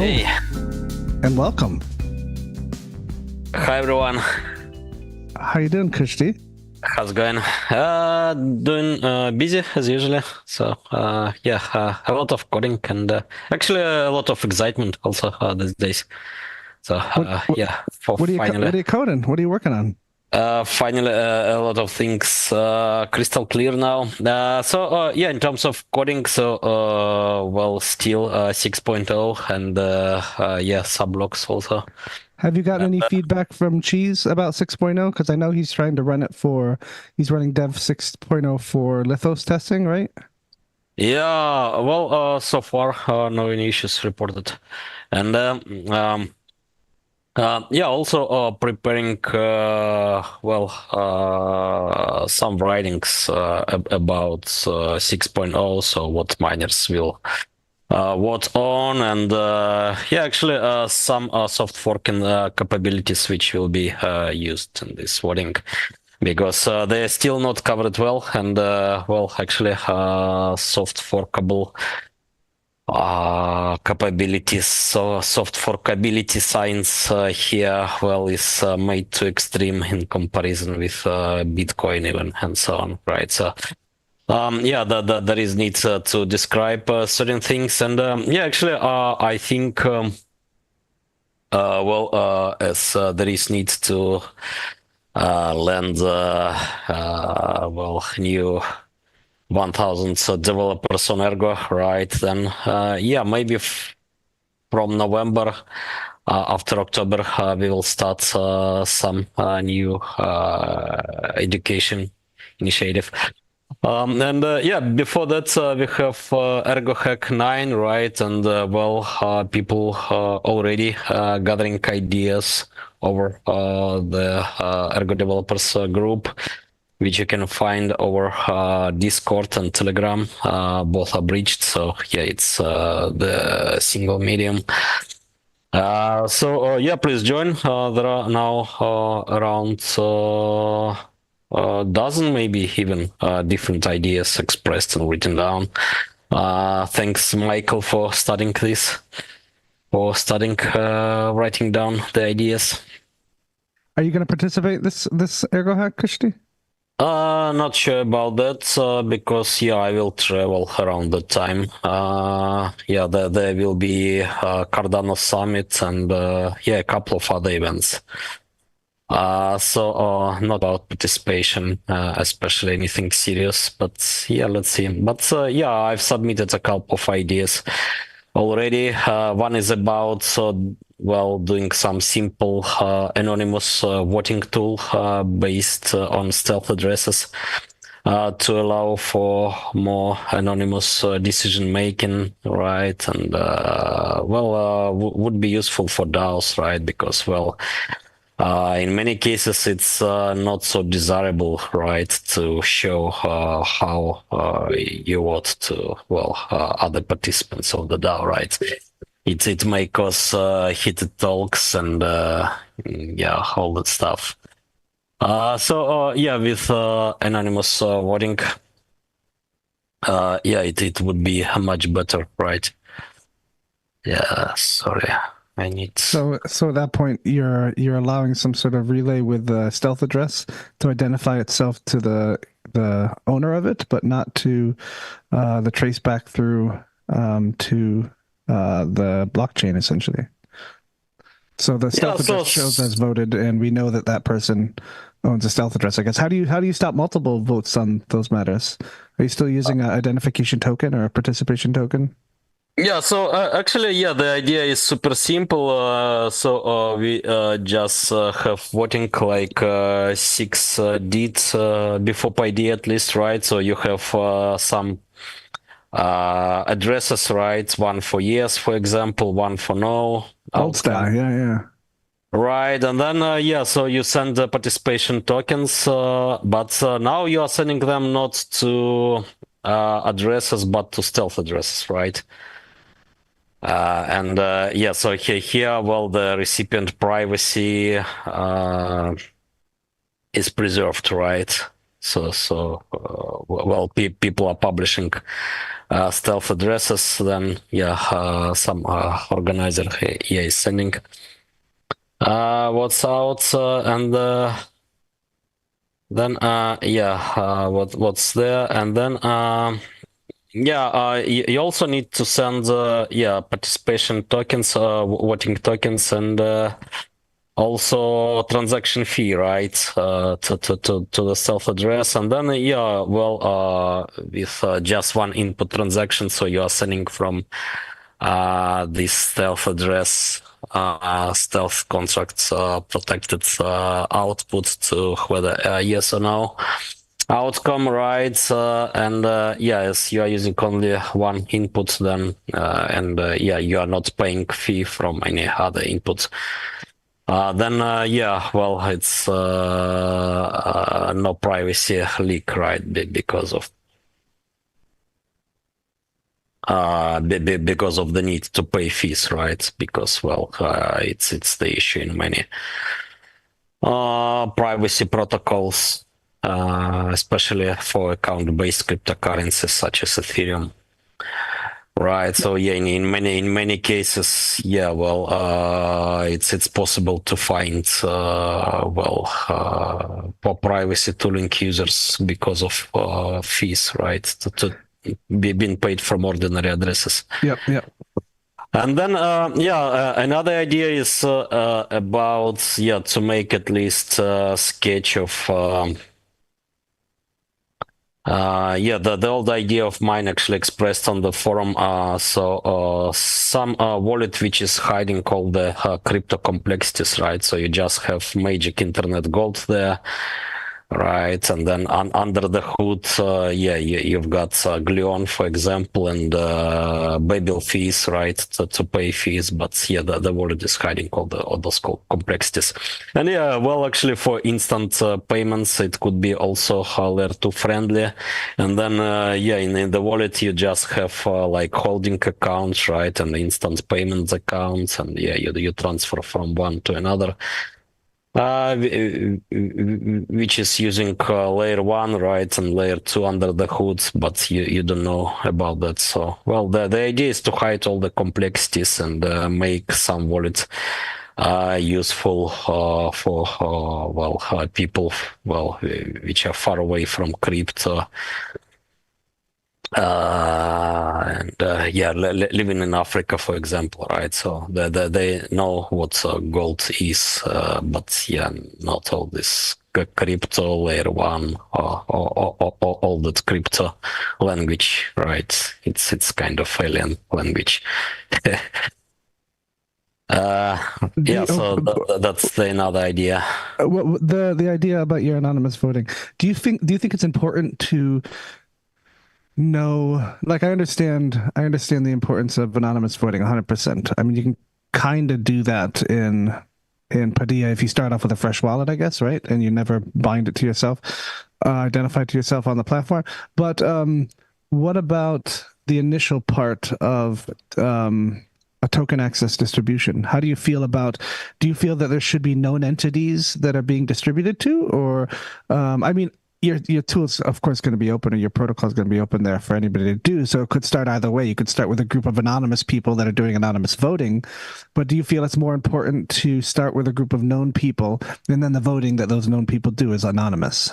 Hey. And welcome. Hi everyone. How you doing, Kushti? How's it going? Doing busy as usually. So yeah, a lot of coding and actually a lot of excitement also these days. So yeah, for What are you coding? What are you working on? Finally, a lot of things crystal clear now. So yeah, in terms of coding, so well, still 6.0 and yeah, subblocks also. Have you gotten any feedback from Cheese about 6.0? Because I know he's trying to run it he's running dev 6.0 for Lithos testing, right? Yeah, well, so far no any issues reported, and yeah, also preparing well some writings about 6.0, so what miners will what on, and yeah, actually some soft forking capabilities which will be used in this wording. Because they're still not covered well, and well, actually, soft forkable capabilities, so soft forkability science here, well, is made too extreme in comparison with Bitcoin even, and so on, right? So yeah, there is need to describe certain things, and yeah, actually, I think well, as there is need to land well, new 1000 developers on Ergo, right? Then yeah, maybe from November after October we will start some new education initiative. And yeah, before that we have Ergo Hack 9, right? And well, people already gathering ideas over the Ergo developers group, which you can over Discord and Telegram. Both are bridged, so yeah, it's the single medium. So yeah, please join. There are now around dozen, maybe even different ideas expressed and written down. Thanks, Michael, for studying this, for studying writing down the ideas. Are you going to participate this Ergo Hack, Kushti? Not sure about that because yeah, I will travel around that time. Yeah, there will be Cardano Summit and yeah, a couple of other events. So not about participation, especially anything serious, but yeah, let's see. But yeah, I've submitted a couple of ideas already. One is about well, doing some simple anonymous voting tool based on stealth addresses to allow for more anonymous decision making, right? And well, would be useful for DAOs, right? Because well, in many cases, it's not so desirable, right, to show how you want to, well, other participants of the DAO, right? It may cause heated talks and yeah, all that stuff. So yeah, with anonymous voting, yeah, it would be much better, right? Yeah, sorry. I need. So at that point, you're allowing some sort of relay with the stealth address to identify itself to the owner of it, but not to the trace back through to the blockchain, essentially. So the stealth address shows as voted, and we know that that person owns a stealth address. I guess how do you stop multiple votes on those matters? Are you still using an identification token or a participation token? Yeah, so actually, yeah, the idea is super simple. So we just have voting like 6 deeds before PoW at least, right? So you have some addresses, right? One for yes, for example, one for no. Old style, yeah. Right, and then yeah, so you send the participation tokens, but now you are sending them not to addresses, but to stealth addresses, right? And yeah, so here, well, the recipient privacy is preserved, right? Well, people are publishing stealth addresses, then some organizer is sending what's out, and then what's there, and then you also need to send participation tokens, voting tokens, and also transaction fee, right, to the stealth address. And then with just one input transaction, so you are sending from this stealth address stealth contracts protected output to whether yes or no outcome, right? Yes, you are using only one input then, you are not paying fee from any other input. It's no privacy leak, right? Because of the need to pay fees, right? Because it's the issue in many privacy protocols, especially for account-based cryptocurrencies such as Ethereum. Right. So in many cases, it's possible to find for privacy tooling users because of fees, right? To be being paid from ordinary addresses. Yep. And then another idea is about to make at least a sketch of. The old idea of mine actually expressed on the forum. Some wallet which is hiding all the crypto complexities, right? So you just have magic internet gold there, right? And then under the hood, you've got Gluon, for example, and Babel fees, right? To pay fees, but the wallet is hiding all those complexities. And actually for instant payments, it could be also layer 2 friendly. And then in the wallet you just have like holding accounts, right? And instant payments accounts, and you transfer from one to another. Which is using layer 1, right, and layer 2 under the hood, but you don't know about that. So, the idea is to hide all the complexities and make some wallets useful for people which are far away from crypto. Living in Africa, for example, right? So they know what gold is, but not all this crypto layer 1 or all that crypto language, right? It's kind of alien language. That's another idea. The idea about your anonymous voting. Do you think it's important to know, like, I understand the importance of anonymous voting 100%. I mean, you can kind of do that in Padilla if you start off with a fresh wallet, I guess, right? And you never bind it to yourself, identify to yourself on the platform. But what about the initial part of a token access distribution? How do you feel that there should be known entities that are being distributed to? Or, I mean, your tool's of course going to be open, or your protocol is going to be open there for anybody to do. So it could start either way. You could start with a group of anonymous people that are doing anonymous voting, but do you feel it's more important to start with a group of known people, and then the voting that those known people do is anonymous?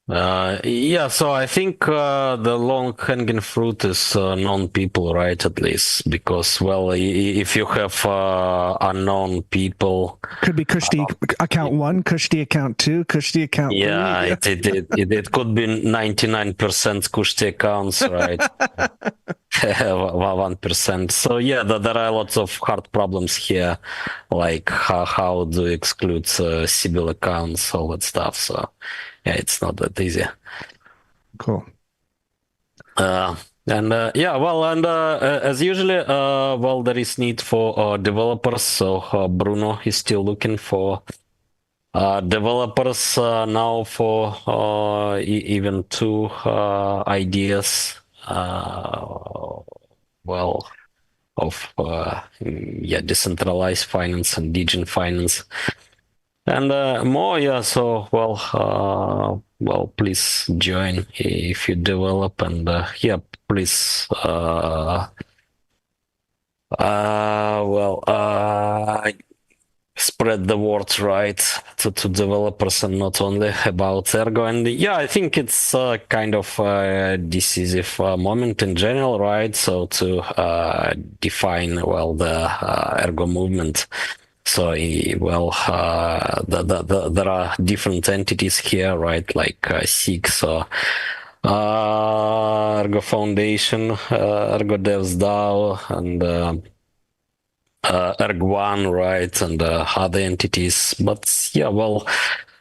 So I think the long-hanging fruit is known people, right? At least because, if you have unknown people, could be Kushti account 1, Kushti account 2, Kushti account 3. It could be 99% Kushti accounts, right? 1%. So there are lots of hard problems here, like how do you exclude Sibyl accounts, all that stuff. So it's not that easy. Cool. As usually, there is need for developers. So Bruno is still looking for developers now for even 2 ideas. Of decentralized finance and degen finance. And more, yeah. So well, please join if you develop, and yeah, please spread the word, right, to developers, and not only about Ergo. And yeah, I think it's kind of a decisive moment in general, right? So to define well the Ergo movement. So there are different entities here, right? Like SIX or Ergo Foundation, Ergo Devs DAO, and Erg One, right, and other entities. But yeah, well,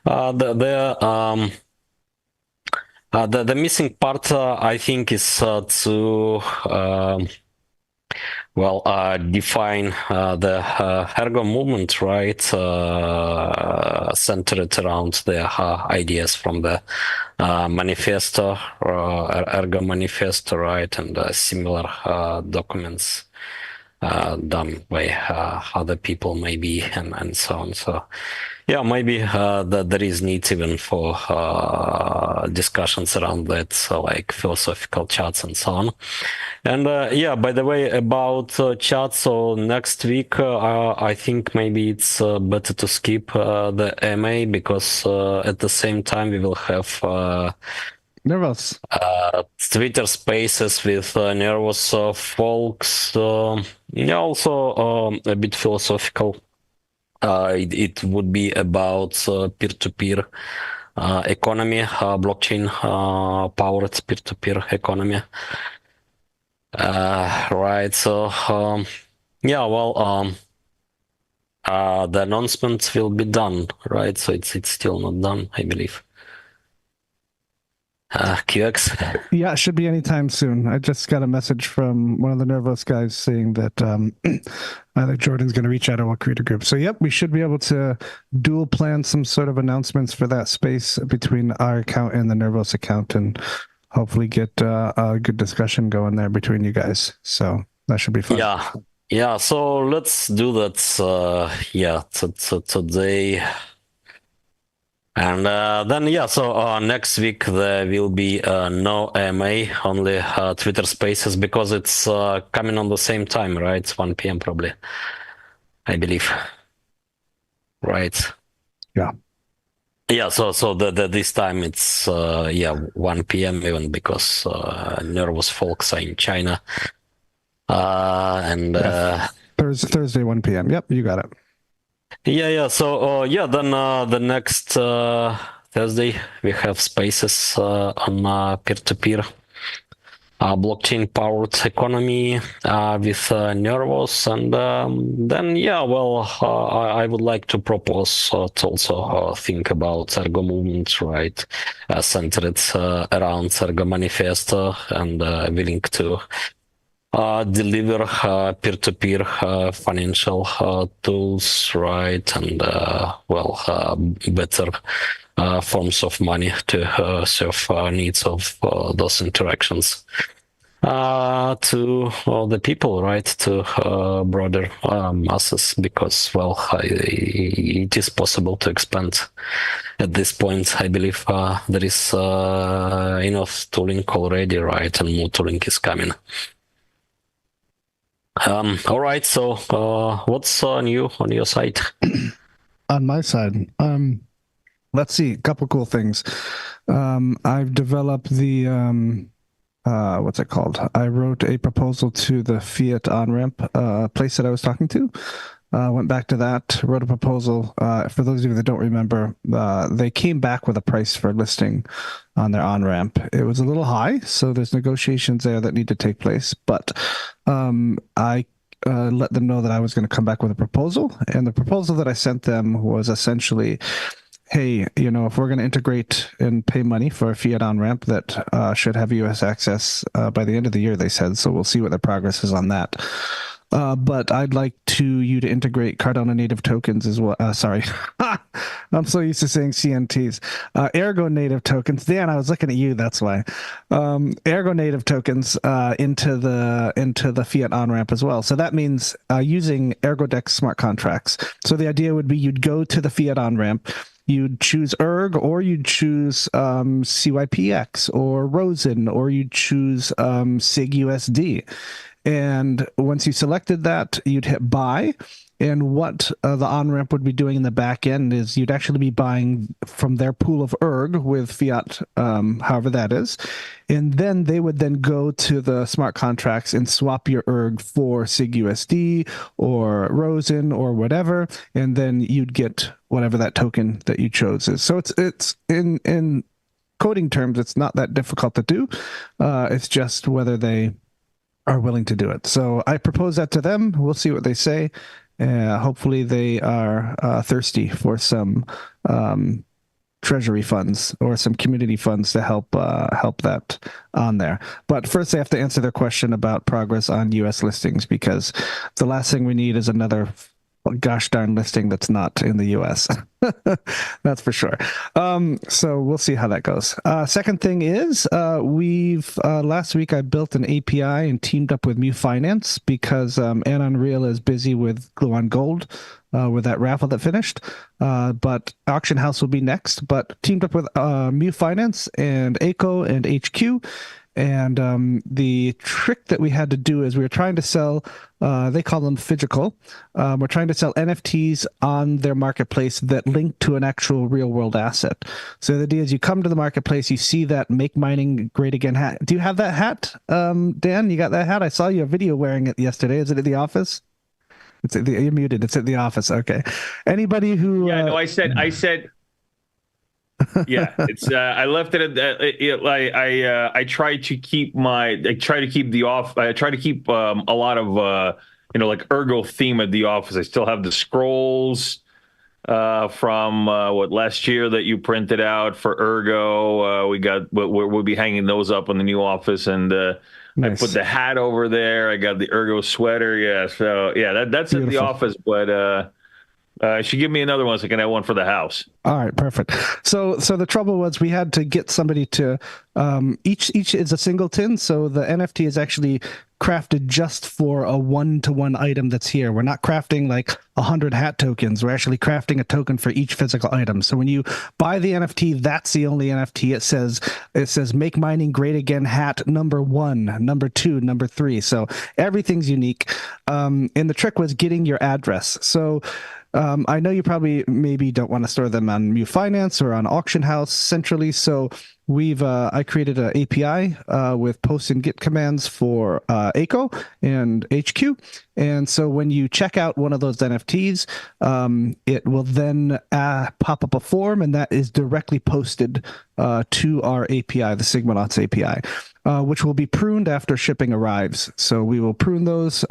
the missing part, I think, is to define the Ergo movement, right, centered around the ideas from the manifesto, Ergo manifesto, right, and similar documents done by other people, maybe, and so on. So yeah, maybe there is need even for discussions around that, so like philosophical chats and so on. And yeah, by the way, about chat, so next week I think maybe it's better to skip the MA, because at the same time we will have Nervous. Twitter Spaces with nervous folks. Yeah, also a bit philosophical. It would be about peer-to-peer economy, blockchain powered peer-to-peer economy. Right. So yeah, well, the announcement will be done, right? So it's still not done, I believe. QX. Yeah, it should be anytime soon. I just got a message from one of the Nervous guys saying that I think Jordan's going to reach out to our creator group. So, yep, we should be able to dual plan some sort of announcements for that space between our account and the Nervous account, and hopefully get a good discussion going there between you guys. So that should be fun. Yeah. So let's do that. Yeah, today. And then, yeah, so next week there will be no AMA, only Twitter Spaces, because it's coming on the same time, right? It's 1 p.m. probably, I believe. Right? Yeah. Yeah, so this time it's 1 p.m. even, because nervous folks are in China. Thursday 1 p.m. Yep, you got it. Yeah. So then the next Thursday we have Spaces on peer-to-peer blockchain powered economy with Nervos, and then I would like to propose to also think about Ergo movement, right, centered around Ergo manifesto, and willing to deliver peer-to-peer financial tools, right, and better forms of money to serve needs of those interactions to the people, right, to broader masses, because it is possible to expand. At this point, I believe there is enough tooling already, right, and more tooling is coming. All right, so what's new on your side? On my side, let's see, a couple cool things. I've developed the what's it called? I wrote a proposal to the Fiat on-ramp place that I was talking to. Went back to that, wrote a proposal. For those of you that don't remember, they came back with a price for listing on their on-ramp. It was a little high, so there's negotiations there that need to take place. But I let them know that I was going to come back with a proposal. And the proposal that I sent them was essentially, hey, if we're going to integrate and pay money for a Fiat on-ramp that should have US access by the end of the year, they said. So we'll see what the progress is on that. But I'd like you to integrate Cardano native tokens as well. I'm so used to saying CNTs. Ergo native tokens. Dan, I was looking at you. That's why. Ergo native tokens into the fiat on ramp as well. So that means using ErgoDex smart contracts. So the idea would be you'd go to the fiat on ramp. You'd choose Erg, or you'd choose CYPX or Rosen, or you'd choose SigUSD. And once you selected that, you'd hit buy. And what the on-ramp would be doing in the back end is you'd actually be buying from their pool of Erg with fiat, however that is. And then they would then go to the smart contracts and swap your Erg for SigUSD or Rosen or whatever. And then you'd get whatever that token that you chose is. So it's in coding terms, it's not that difficult to do. It's just whether they are willing to do it. So I propose that to them. We'll see what they say. Hopefully they are thirsty for some treasury funds or some community funds to help that on there. But first they have to answer their question about progress on US listings, because the last thing we need is another gosh darn listing that's not in the US. That's for sure. So we'll see how that goes. Second thing is last week I built an API and teamed up with Mu Finance because Anon Real is busy with Glue on Gold with that raffle that finished. But Auction House will be next, but teamed up with Mu Finance and ACO and HQ. And the trick that we had to do is we were trying to sell, they call them physical. We're trying to sell NFTs on their marketplace that link to an actual real world asset. So the idea is you come to the marketplace, you see that Make Mining Great Again hat. Do you have that hat, Dan? You got that hat? I saw you a video wearing it yesterday. Is it at the office? You're muted. It's at the office. Okay. Anybody who... Yeah, no, I said... Yeah, it's I left it at I try to keep a lot of like Ergo theme at the office. I still have the scrolls from last year that you printed out for Ergo. We'll be hanging those up in the new office, and nice. I put the hat over there. I got the Ergo sweater. Yeah, so yeah, that's beautiful. At the office, but she give me another one so I can have one for the house. All right, perfect. So the trouble was we had to get somebody to each is a singleton, so the NFT is actually crafted just for a one-to-one item that's here. We're not crafting like 100 hat tokens. We're actually crafting a token for each physical item. So when you buy the NFT, that's the only NFT. It says Make Mining Great Again hat number 1, number 2, number 3. So everything's unique. And the trick was getting your address. So I know you probably maybe don't want to store them on Mu Finance or on Auction House centrally. So I created an API with post and get commands for ACO and HQ. And so when you check out one of those NFTs, it will then pop up a form, and that is directly posted to our API, the Sigmanauts API, which will be pruned after shipping arrives. So we will prune those.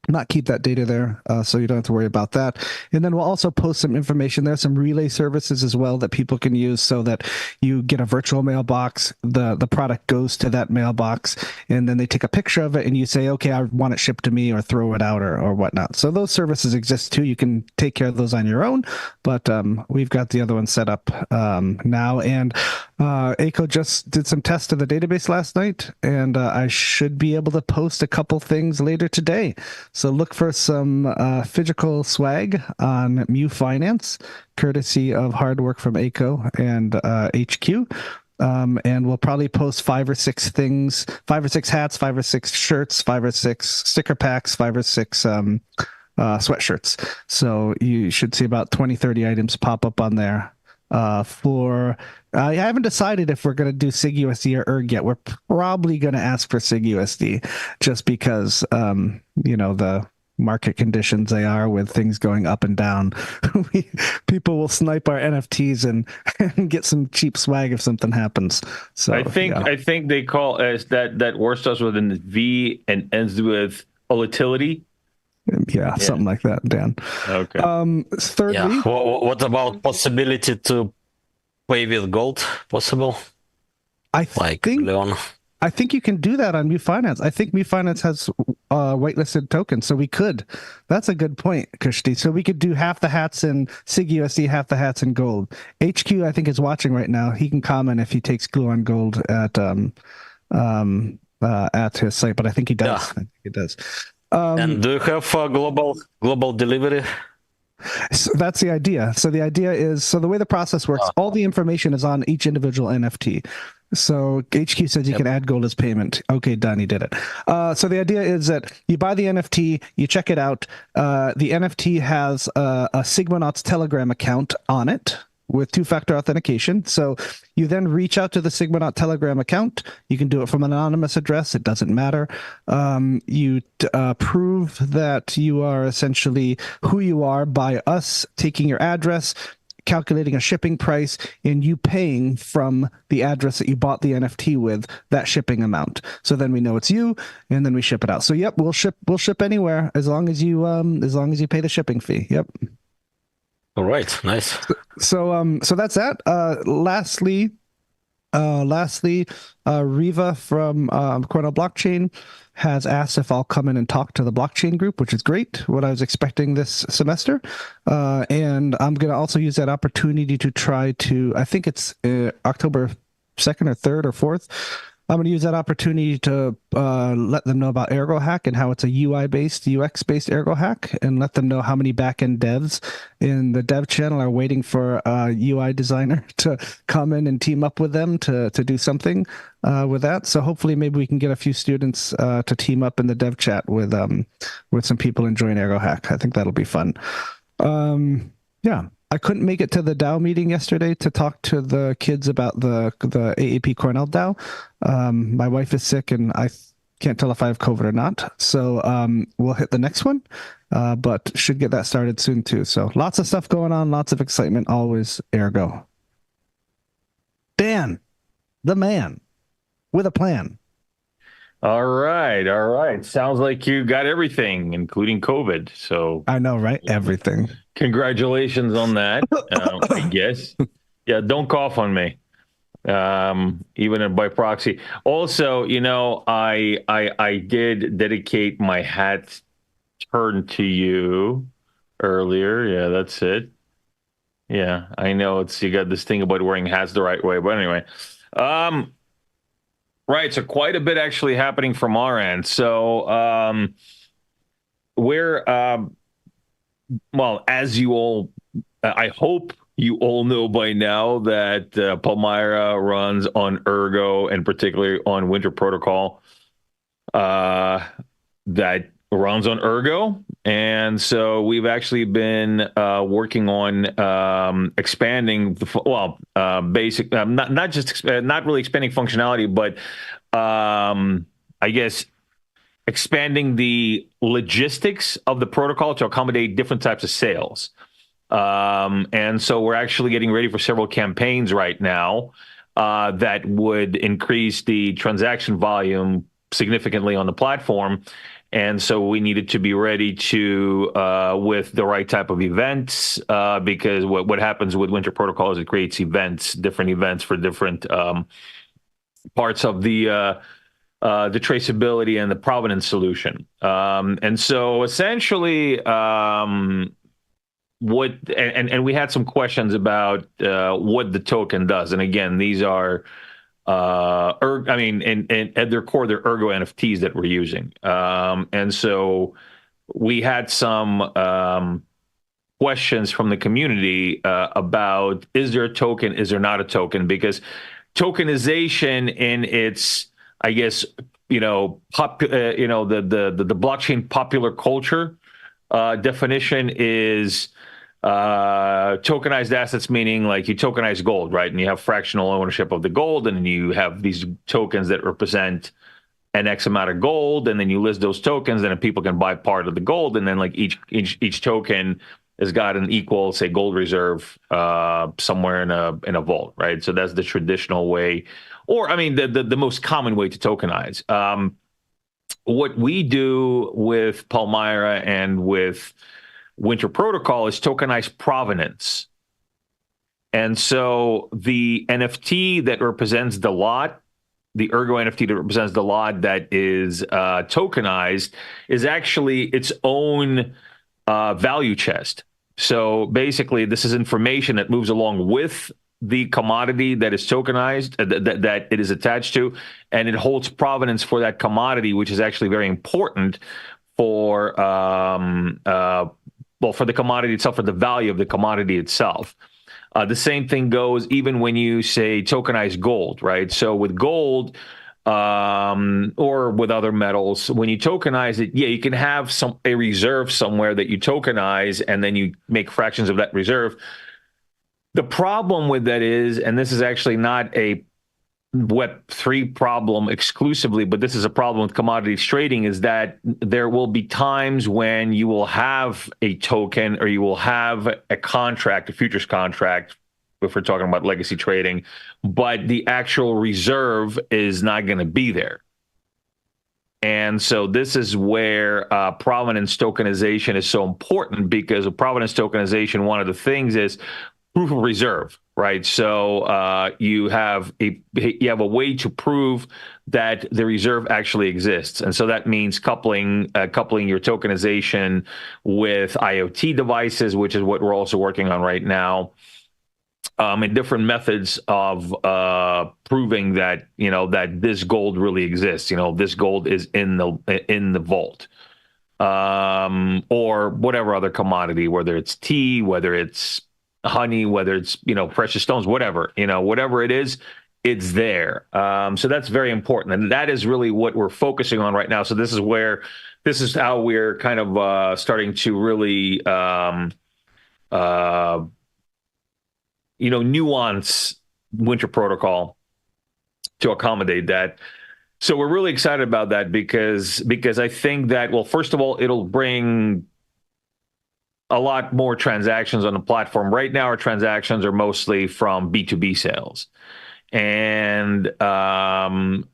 Not keep that data there, so you don't have to worry about that. And then we'll also post some information there, some relay services as well that people can use, so that you get a virtual mailbox, the product goes to that mailbox, and then they take a picture of it, and you say, okay, I want it shipped to me, or throw it out, or whatnot. So those services exist too. You can take care of those on your own, but we've got the other one set up now. And ACO just did some tests of the database last night, and I should be able to post a couple things later today. So look for some physical swag on Mu Finance, courtesy of hard work from ACO and HQ. And we'll probably post 5 or 6 things, 5 or 6 hats, 5 or 6 shirts, 5 or 6 sticker packs, 5 or 6 sweatshirts. So you should see about 20, 30 items pop up on there. I haven't decided if we're going to do SigUSD or Erg yet. We're probably going to ask for SigUSD just because, the market conditions they are with things going up and down. People will snipe our NFTs and get some cheap swag if something happens. So I think they call that word starts with an V and ends with volatility. Yeah, something like that, Dan. Okay. Thirdly, what about possibility to pay with gold? Possible? I think Leon. I think you can do that on Mu Finance. I think Mu Finance has whitelisted tokens, so we could. That's a good point, Kushti. So we could do half the hats in SIG USD, half the hats in gold. HQ, I think, is watching right now. He can comment if he takes glue on gold at his site, but I think he does. Yeah. I think he does. And do you have global delivery? So that's the idea. So the idea is, so the way the process works, all the information is on each individual NFT. So HQ says you can add gold as payment. Okay, done. He did it. So the idea is that you buy the NFT, you check it out. The NFT has a Sigmanauts Telegram account on it with two-factor authentication. So you then reach out to the Sigmanaut Telegram account. You can do it from an anonymous address. It doesn't matter. You prove that you are essentially who you are by us taking your address, calculating a shipping price, and you paying from the address that you bought the NFT with that shipping amount. So then we know it's you, and then we ship it out. So yep, we'll ship anywhere as long as you pay the shipping fee. Yep. All right, nice. So that's that. Lastly, Riva from Cornell Blockchain has asked if I'll come in and talk to the blockchain group, which is great. What I was expecting this semester, and I'm going to also use that opportunity to try to. I think it's October 2nd or 3rd or 4th. I'm going to use that opportunity to let them know about Ergo Hack and how it's a UI-based, UX-based Ergo Hack, and let them know how many backend devs in the dev channel are waiting for a UI designer to come in and team up with them to do something with that. So hopefully maybe we can get a few students to team up in the dev chat with some people enjoying Ergo Hack. I think that'll be fun. Yeah. I couldn't make it to the DAO meeting yesterday to talk to the kids about the AAP Cornell DAO. My wife is sick and I can't tell if I have COVID or not. So we'll hit the next one, but should get that started soon too. So lots of stuff going on, lots of excitement, always Ergo. Dan, the man with a plan. All right. Sounds like you got everything, including COVID. So I know, right? Everything. Congratulations on that. I guess. Yeah, don't cough on me. Even by proxy. Also, I did dedicate my hat turn to you earlier. Yeah, that's it. Yeah, I know you got this thing about wearing hats the right way, but anyway. Right, so quite a bit actually happening from our end. So we're well, as you all, I hope you all know by now that Palmyra runs on Ergo and particularly on Winter Protocol that runs on Ergo. And so we've actually been working on expanding basic, not really expanding functionality, but I guess expanding the logistics of the protocol to accommodate different types of sales. And so we're actually getting ready for several campaigns right now that would increase the transaction volume significantly on the platform. And so we needed to be ready to with the right type of events because what happens with Winter Protocol is it creates different events for different parts of the traceability and the provenance solution. And so essentially we had some questions about what the token does. And again, these are at their core, they're Ergo NFTs that we're using. And so we had some questions from the community about, is there a token? Is there not a token? Because tokenization in its, I guess, the blockchain popular culture definition is tokenized assets, meaning like you tokenize gold, right? And you have fractional ownership of the gold, and then you have these tokens that represent an X amount of gold, and then you list those tokens, and then people can buy part of the gold, and then like each token has got an equal, say, gold reserve somewhere in a vault, right? So that's the traditional way, or I mean the most common way to tokenize. What we do with Palmyra and with Winter Protocol is tokenize provenance. And so the NFT that represents the lot the Ergo NFT that represents the lot that is tokenized is actually its own value chest. So basically, this is information that moves along with the commodity that is tokenized, that it is attached to, and it holds provenance for that commodity, which is actually very important for for the commodity itself, for the value of the commodity itself. The same thing goes even when you say tokenize gold, right? So with gold or with other metals, when you tokenize it, yeah, you can have a reserve somewhere that you tokenize and then you make fractions of that reserve. The problem with that is, and this is actually not a Web3 problem exclusively, but this is a problem with commodities trading, is that there will be times when you will have a token or you will have a contract, a futures contract, if we're talking about legacy trading, but the actual reserve is not going to be there. And so this is where provenance tokenization is so important, because of provenance tokenization, one of the things is proof of reserve, right? So you have a way to prove that the reserve actually exists, and so that means coupling your tokenization with IoT devices, which is what we're also working on right now, and different methods of proving that that this gold really exists. This gold is in the vault, or whatever other commodity, whether it's tea, whether it's honey, whether it's precious stones, whatever it is, it's there. So that's very important, and that is really what we're focusing on right now. So this is how we're kind of starting to really nuance Winter Protocol to accommodate that. So we're really excited about that because I think that, well, first of all, it'll bring a lot more transactions on the platform. Right now, our transactions are mostly from B2B sales. And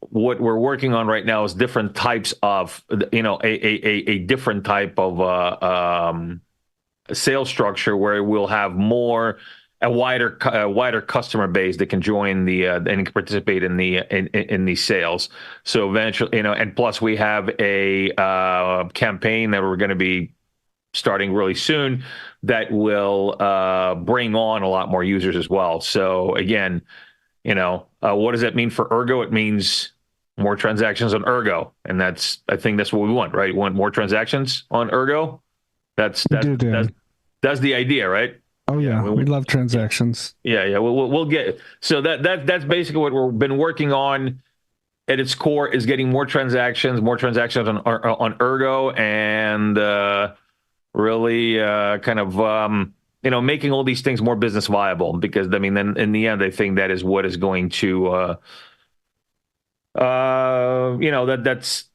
what we're working on right now is different types of, a different type of sales structure where we'll have a wider customer base that can join and can participate in these sales. So eventually, and plus we have a campaign that we're going to be starting really soon that will bring on a lot more users as well. So again, what does that mean for Ergo? It means more transactions on Ergo, and I think that's what we want, right? We want more transactions on Ergo. That's the idea, right? Oh yeah, we love transactions. Yeah. We'll get, so that's basically what we've been working on. At its core is getting more transactions on Ergo, and really kind of making all these things more business viable, because then in the end I think that is what is going to that's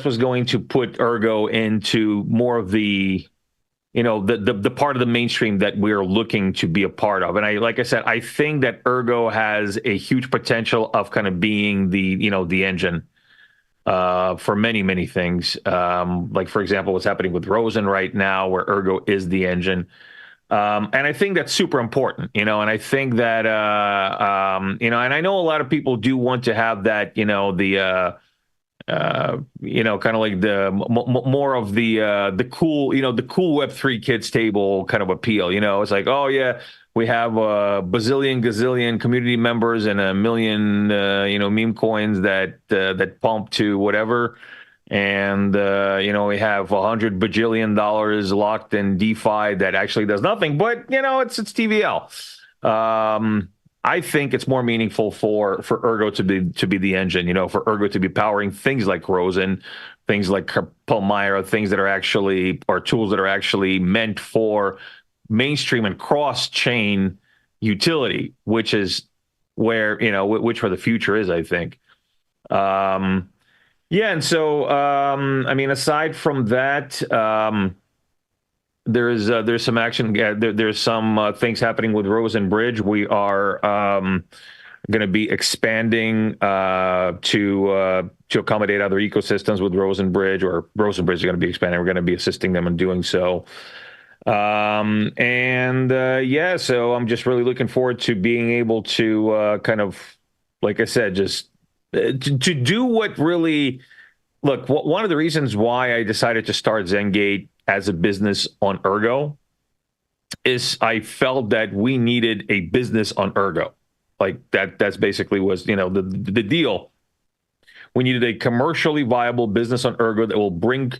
what's going to put Ergo into more of the the part of the mainstream that we're looking to be a part of. And like I said, I think that Ergo has a huge potential of kind of being the engine for many things. Like, for example, what's happening with Rosen right now, where Ergo is the engine. And I think that's super important, and I think that, and I know a lot of people do want to have that, kind of like the more of the cool, the cool Web3 kids table kind of appeal. It's like, oh yeah, we have a gazillion community members and 1 million, meme coins that pump to whatever. And, we have $100 bajillion locked in DeFi that actually does nothing, but, it's TVL. I think it's more meaningful for Ergo to be the engine, for Ergo to be powering things like Rosen, things like Palmyra, things that are actually, or tools that are actually meant for mainstream and cross-chain utility, which is where, where the future is, I think. Yeah, and so aside from that, there's some action. There's some things happening with Rosen Bridge. We are going to be expanding to accommodate other ecosystems with Rosen Bridge, or Rosen Bridge is going to be expanding. We're going to be assisting them in doing so. So I'm just really looking forward to being able to kind of, like I said, just to do what really look. One of the reasons why I decided to start Zengate as a business on Ergo is I felt that we needed a business on Ergo. Like that's basically was, the deal. We needed a commercially viable business on Ergo that will bring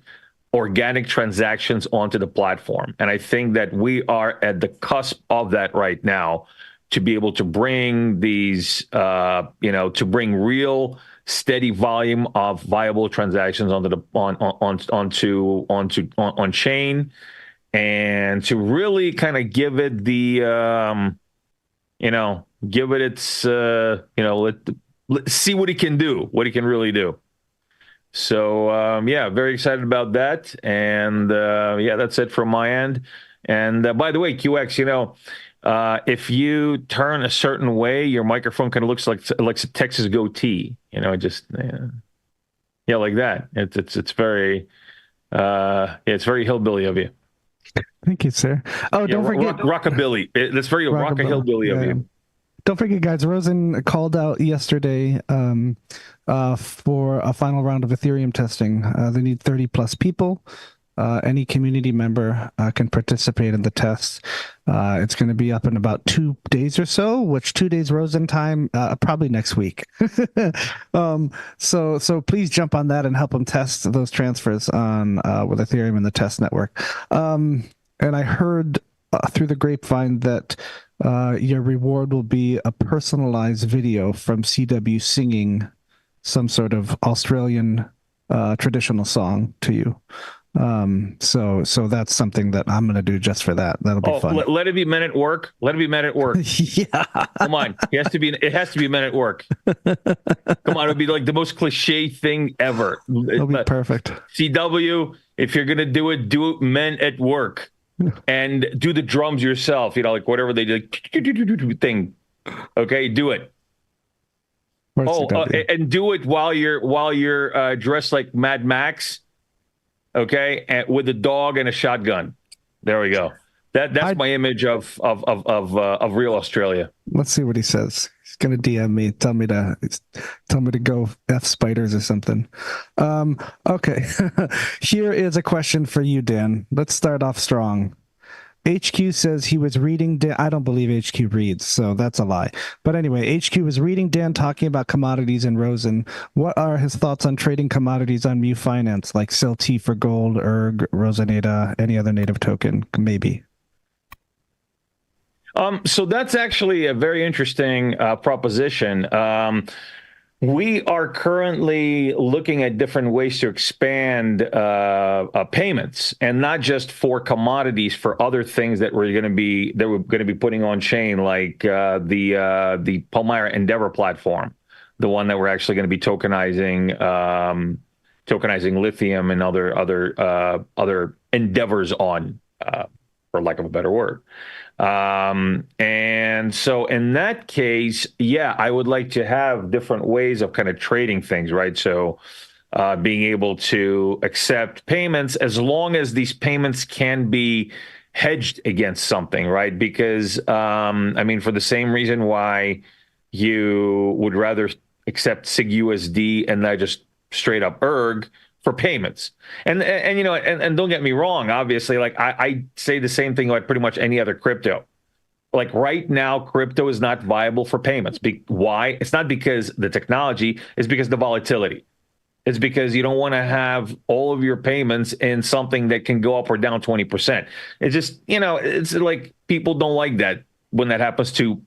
organic transactions onto the platform. And I think that we are at the cusp of that right now, to be able to bring these, to bring real steady volume of viable transactions on chain, and to really kind of give it the, give it its, see what he can do, what he can really do. So, yeah, very excited about that. And yeah, that's it from my end. And by the way, QX, if you turn a certain way, your microphone kind of looks like a Texas goatee, just, yeah, like that. It's very, it's very hillbilly of you. Thank you, sir. Oh, Yeah, don't forget rockabilly. That's very hillbilly of you. Don't forget, guys, Rosen called out yesterday for a final round of Ethereum testing. They need 30 plus people. Any community member can participate in the test. It's going to be up in about 2 days or so, which 2 days Rosen time, probably next week. So please jump on that and help them test those transfers on with Ethereum in the test network. And I heard through the grapevine that your reward will be a personalized video from CW singing some sort of Australian traditional song to you. So that's something that I'm going to do just for that. That'll be fun. Let it be men at work. Let it be men at work. Yeah. Come on. It has to be men at work. Come on. It'll be like the most cliche thing ever. It'll be perfect. CW, if you're going to do it men at work. And do the drums yourself, like whatever they do thing. Okay, do it. And do it while you're dressed like Mad Max. Okay, and with a dog and a shotgun. There we go. That's my image of real Australia. Let's see what he says. He's gonna DM me, tell me to go F spiders or something. Okay. Here is a question for you, Dan. Let's start off strong. HQ says he was reading Dan. I don't believe HQ reads, so that's a lie. But anyway, HQ was reading Dan talking about commodities in Rosen. What are his thoughts on trading commodities on Mu Finance, like SIL-T for gold, ERG, Rosenada, any other native token, maybe? So that's actually a very interesting proposition. We are currently looking at different ways to expand payments, and not just for commodities, for other things that we're going to be putting on chain, like the Palmyra Endeavor platform, the one that we're actually going to be tokenizing lithium and other endeavors on, for lack of a better word. And so in that case, yeah, I would like to have different ways of kind of trading things, right? So being able to accept payments, as long as these payments can be hedged against something, right? Because, for the same reason why you would rather accept SigUSD and not just straight up ERG for payments. And don't get me wrong, obviously, like I say the same thing like pretty much any other crypto. Like right now, crypto is not viable for payments. Why? It's not because the technology, it's because the volatility. It's because you don't want to have all of your payments in something that can go up or down 20%. It's just, it's like people don't like that when that happens to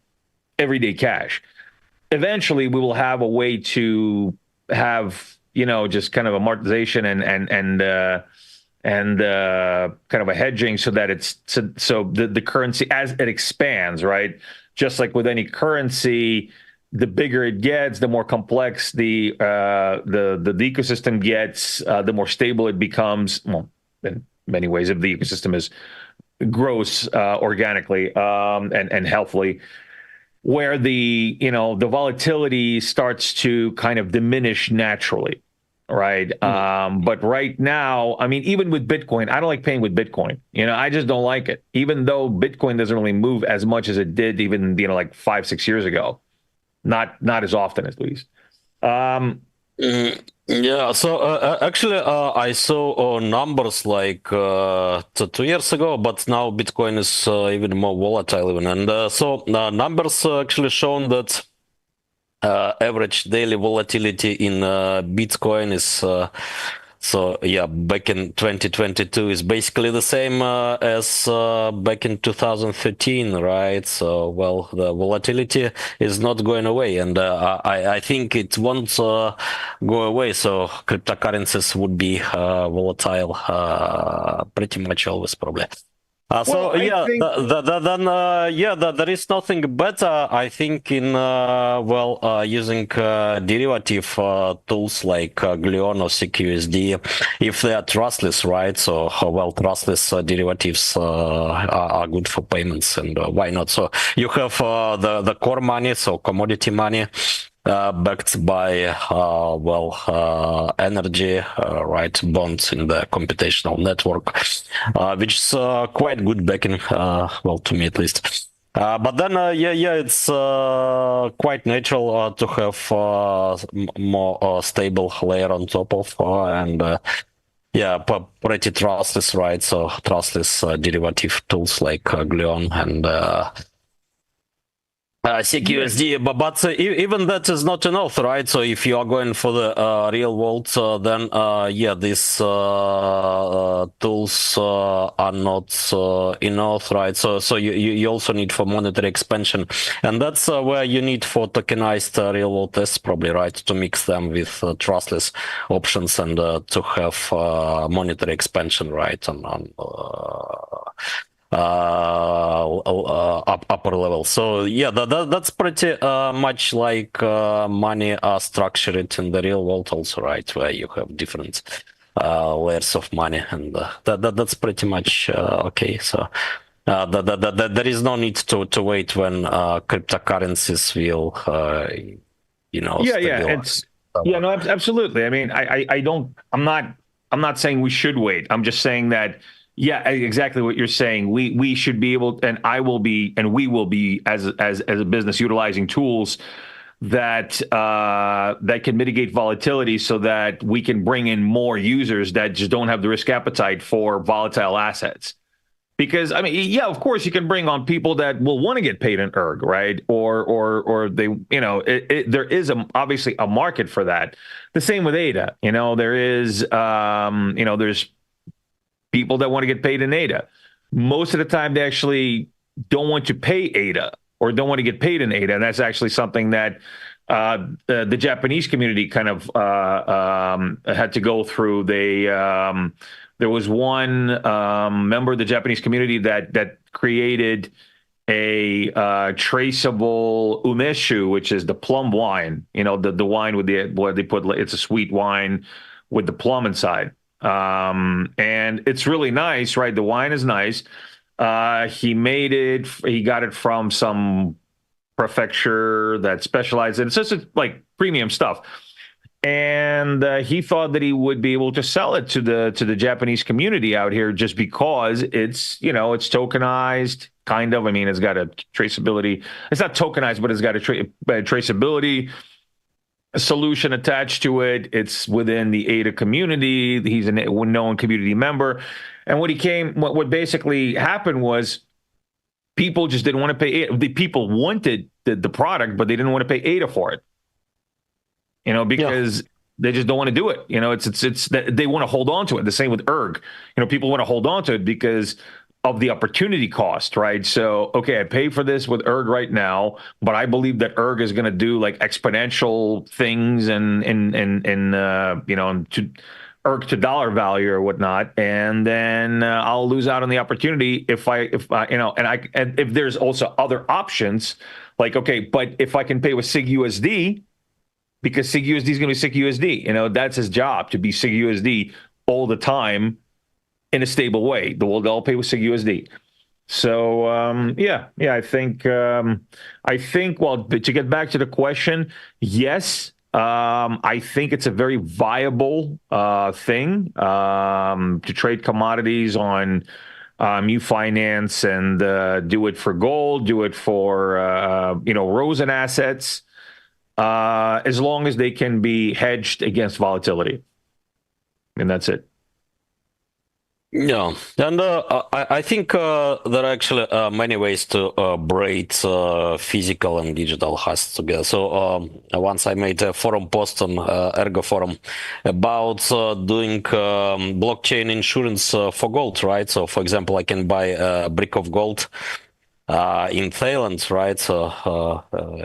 everyday cash. Eventually, we will have a way to have just kind of amortization and kind of a hedging, so that it's so the currency, as it expands, right? Just like with any currency, the bigger it gets, the more complex the ecosystem gets, the more stable it becomes. Well, in many ways, if the ecosystem grows organically and healthily. Where the volatility starts to kind of diminish naturally, right? But right now, even with Bitcoin, I don't like paying with Bitcoin. I just don't like it. Even though Bitcoin doesn't really move as much as it did even like 5-6 years ago, not as often at least. Yeah, so actually, I saw numbers like 2 years ago, but now Bitcoin is even more volatile, even. And numbers actually shown that average daily volatility in Bitcoin is back in 2022 is basically the same as back in 2013, right? So well, the volatility is not going away, and I think it won't go away. So cryptocurrencies would be volatile pretty much always, probably. Well, I think There is nothing better, I think, in using derivative tools like Gleon or CQSD, if they are trustless, right? So trustless derivatives are good for payments, and why not? So you have the core money, so commodity money. Backed by energy, right, bonds in the computational network, which is quite good backing, to me at least. But then, it's quite natural to have more stable layer on top of, pretty trustless, right? So trustless derivative tools like Gleon and CQSD, but even that is not enough, right? So if you are going for the real world, then these tools are not enough, right? So you also need for monetary expansion, and that's where you need for tokenized real world tests, probably, right? To mix them with trustless options and to have monetary expansion, right? On upper level. So that's pretty much like money are structured in the real world also, right? Where you have different layers of money, and that's pretty much okay. So there is no need to wait when cryptocurrencies will stabilize. No, absolutely. I mean, I'm not saying we should wait. I'm just saying that, yeah, exactly what you're saying. We should be able, and we will be as a business utilizing tools that that can mitigate volatility so that we can bring in more users that just don't have the risk appetite for volatile assets. Because I mean, yeah, of course, you can bring on people that will want to get paid in erg, right? Or they, there is obviously a market for that. The same with ADA. There is, there's people that want to get paid in ADA. Most of the time, they actually don't want to pay ADA or don't want to get paid in ADA, and that's actually something that the Japanese community kind of had to go through. There was one member of the Japanese community that created a traceable umeshu, which is the plum wine. The wine with where they put, it's a sweet wine with the plum inside, and it's really nice, right? The wine is nice. He made it. He got it from some prefecture that specialized in it's just like premium stuff. And he thought that he would be able to sell it to the Japanese community out here just because it's it's tokenized, kind of. I mean, it's got a traceability. It's not tokenized, but it's got a traceability solution attached to it. It's within the ADA community. He's a known community member. And what basically happened was people just didn't want to pay ADA. The people wanted the product, but they didn't want to pay ADA for it. Because they just don't want to do it. It's they want to hold on to it. The same with erg. People want to hold on to it because of the opportunity cost, right? So, okay, I pay for this with erg right now, but I believe that erg is going to do like exponential things and to erg to dollar value or whatnot, and then I'll lose out on the opportunity if if there's also other options, like, okay, but if I can pay with SigUSD. Because SigUSD is going to be SigUSD. That's his job, to be SigUSD all the time in a stable way. They'll all pay with SigUSD. So, I think, well, to get back to the question, yes, I think it's a very viable thing to trade commodities on Ufinance and do it for gold, do it for, Rosen assets. as long as they can be hedged against volatility. And that's it. Yeah, and I think there are actually many ways to braid physical and digital assets together. So once I made a forum post on Ergo forum about doing blockchain insurance for gold, right? So for example, I can buy a brick of gold in Thailand, right? So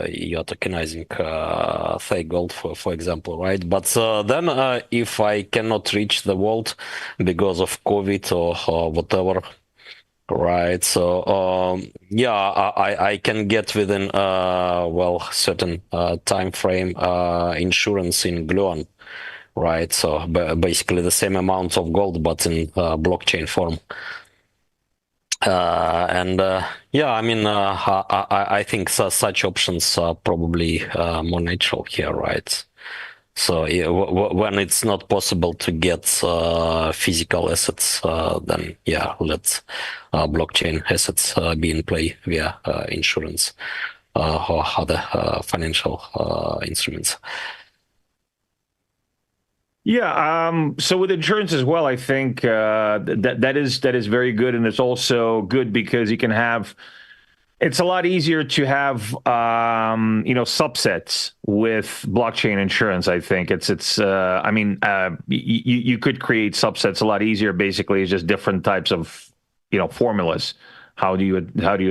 you're tokenizing Thai gold, for example, right? But then if I cannot reach the vault because of COVID or whatever, right? So yeah, I can get within well certain time frame insurance in Gluon, right? So basically the same amount of gold, but in blockchain form. And yeah, I mean, I think such options are probably more natural here, right? So yeah, when it's not possible to get physical assets, then yeah, let blockchain assets be in play via insurance or other financial instruments. Yeah. So with insurance as well, I think that is very good, and it's also good because you can have. It's a lot easier to have subsets with blockchain insurance. I think it's. I mean, you could create subsets a lot easier. Basically, it's just different types of formulas. How do you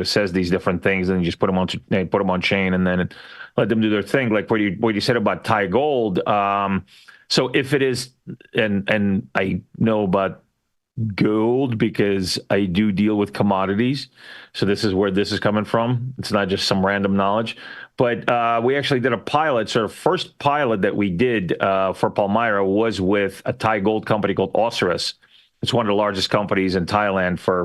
assess these different things, and you just put them on chain, and then let them do their thing. Like what you said about Thai gold. So if it is, and I know about gold because I do deal with commodities. So this is where this is coming from. It's not just some random knowledge. But we actually did a pilot. So the first pilot that we did for Palmyra was with a Thai gold company called Osiris. It's one of the largest companies in Thailand for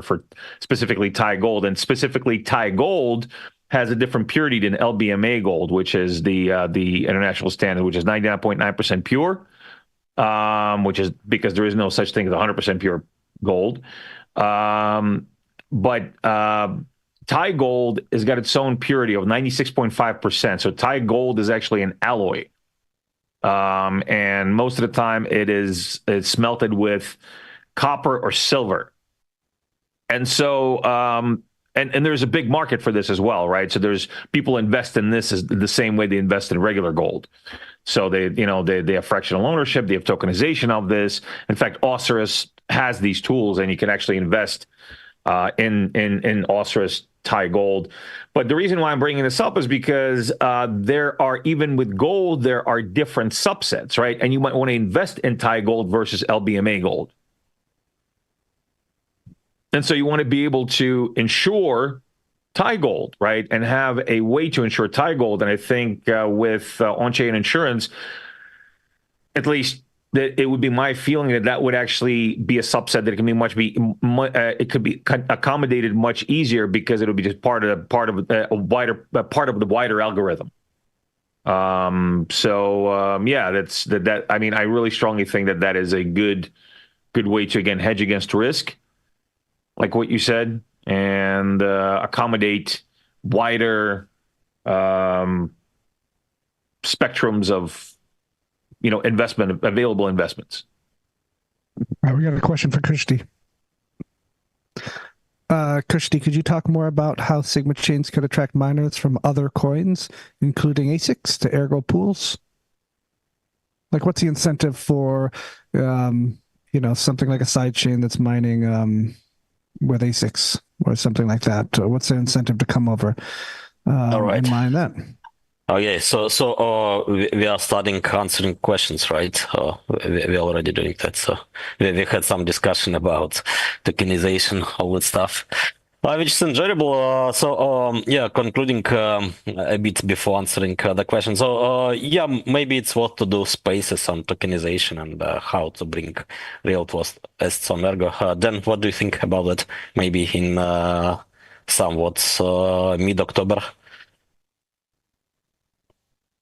specifically Thai gold. And specifically Thai gold has a different purity than LBMA gold, which is the international standard, which is 99.9% pure. Which is because there is no such thing as 100% pure gold. But Thai gold has got its own purity of 96.5%. So Thai gold is actually an alloy. And most of the time it's smelted with copper or silver. And so, and there's a big market for this as well, right? So there's people invest in this as the same way they invest in regular gold. So they have fractional ownership, they have tokenization of this. In fact, Osiris has these tools, and you can actually invest in Osiris Thai gold. But the reason why I'm bringing this up is because there are, even with gold, there are different subsets, right? And you might want to invest in Thai gold versus LBMA gold. And so you want to be able to insure Thai gold, right? And have a way to insure Thai gold. And I think with on-chain insurance, at least that it would be my feeling that would actually be a subset that it could be accommodated much easier because it would be just part of the wider algorithm. Yeah, that. I mean, I really strongly think that is a good way to, again, hedge against risk, like what you said, and accommodate wider spectrums of available investments. All right, we got a question for Kushti. Kushti, could you talk more about how Sigma chains could attract miners from other coins, including ASICs, to Ergo pools? Like, what's the incentive for something like a side chain that's mining with ASICs or something like that? What's the incentive to come over and mine that? Okay, so we are starting answering questions, right? We're already doing that. So we had some discussion about tokenization, all that stuff, which is enjoyable. Yeah, concluding a bit before answering the question. So yeah, maybe it's worth to do spaces on tokenization and how to bring real-world assets on Ergo. Dan, what do you think about that? Maybe in somewhat mid-October.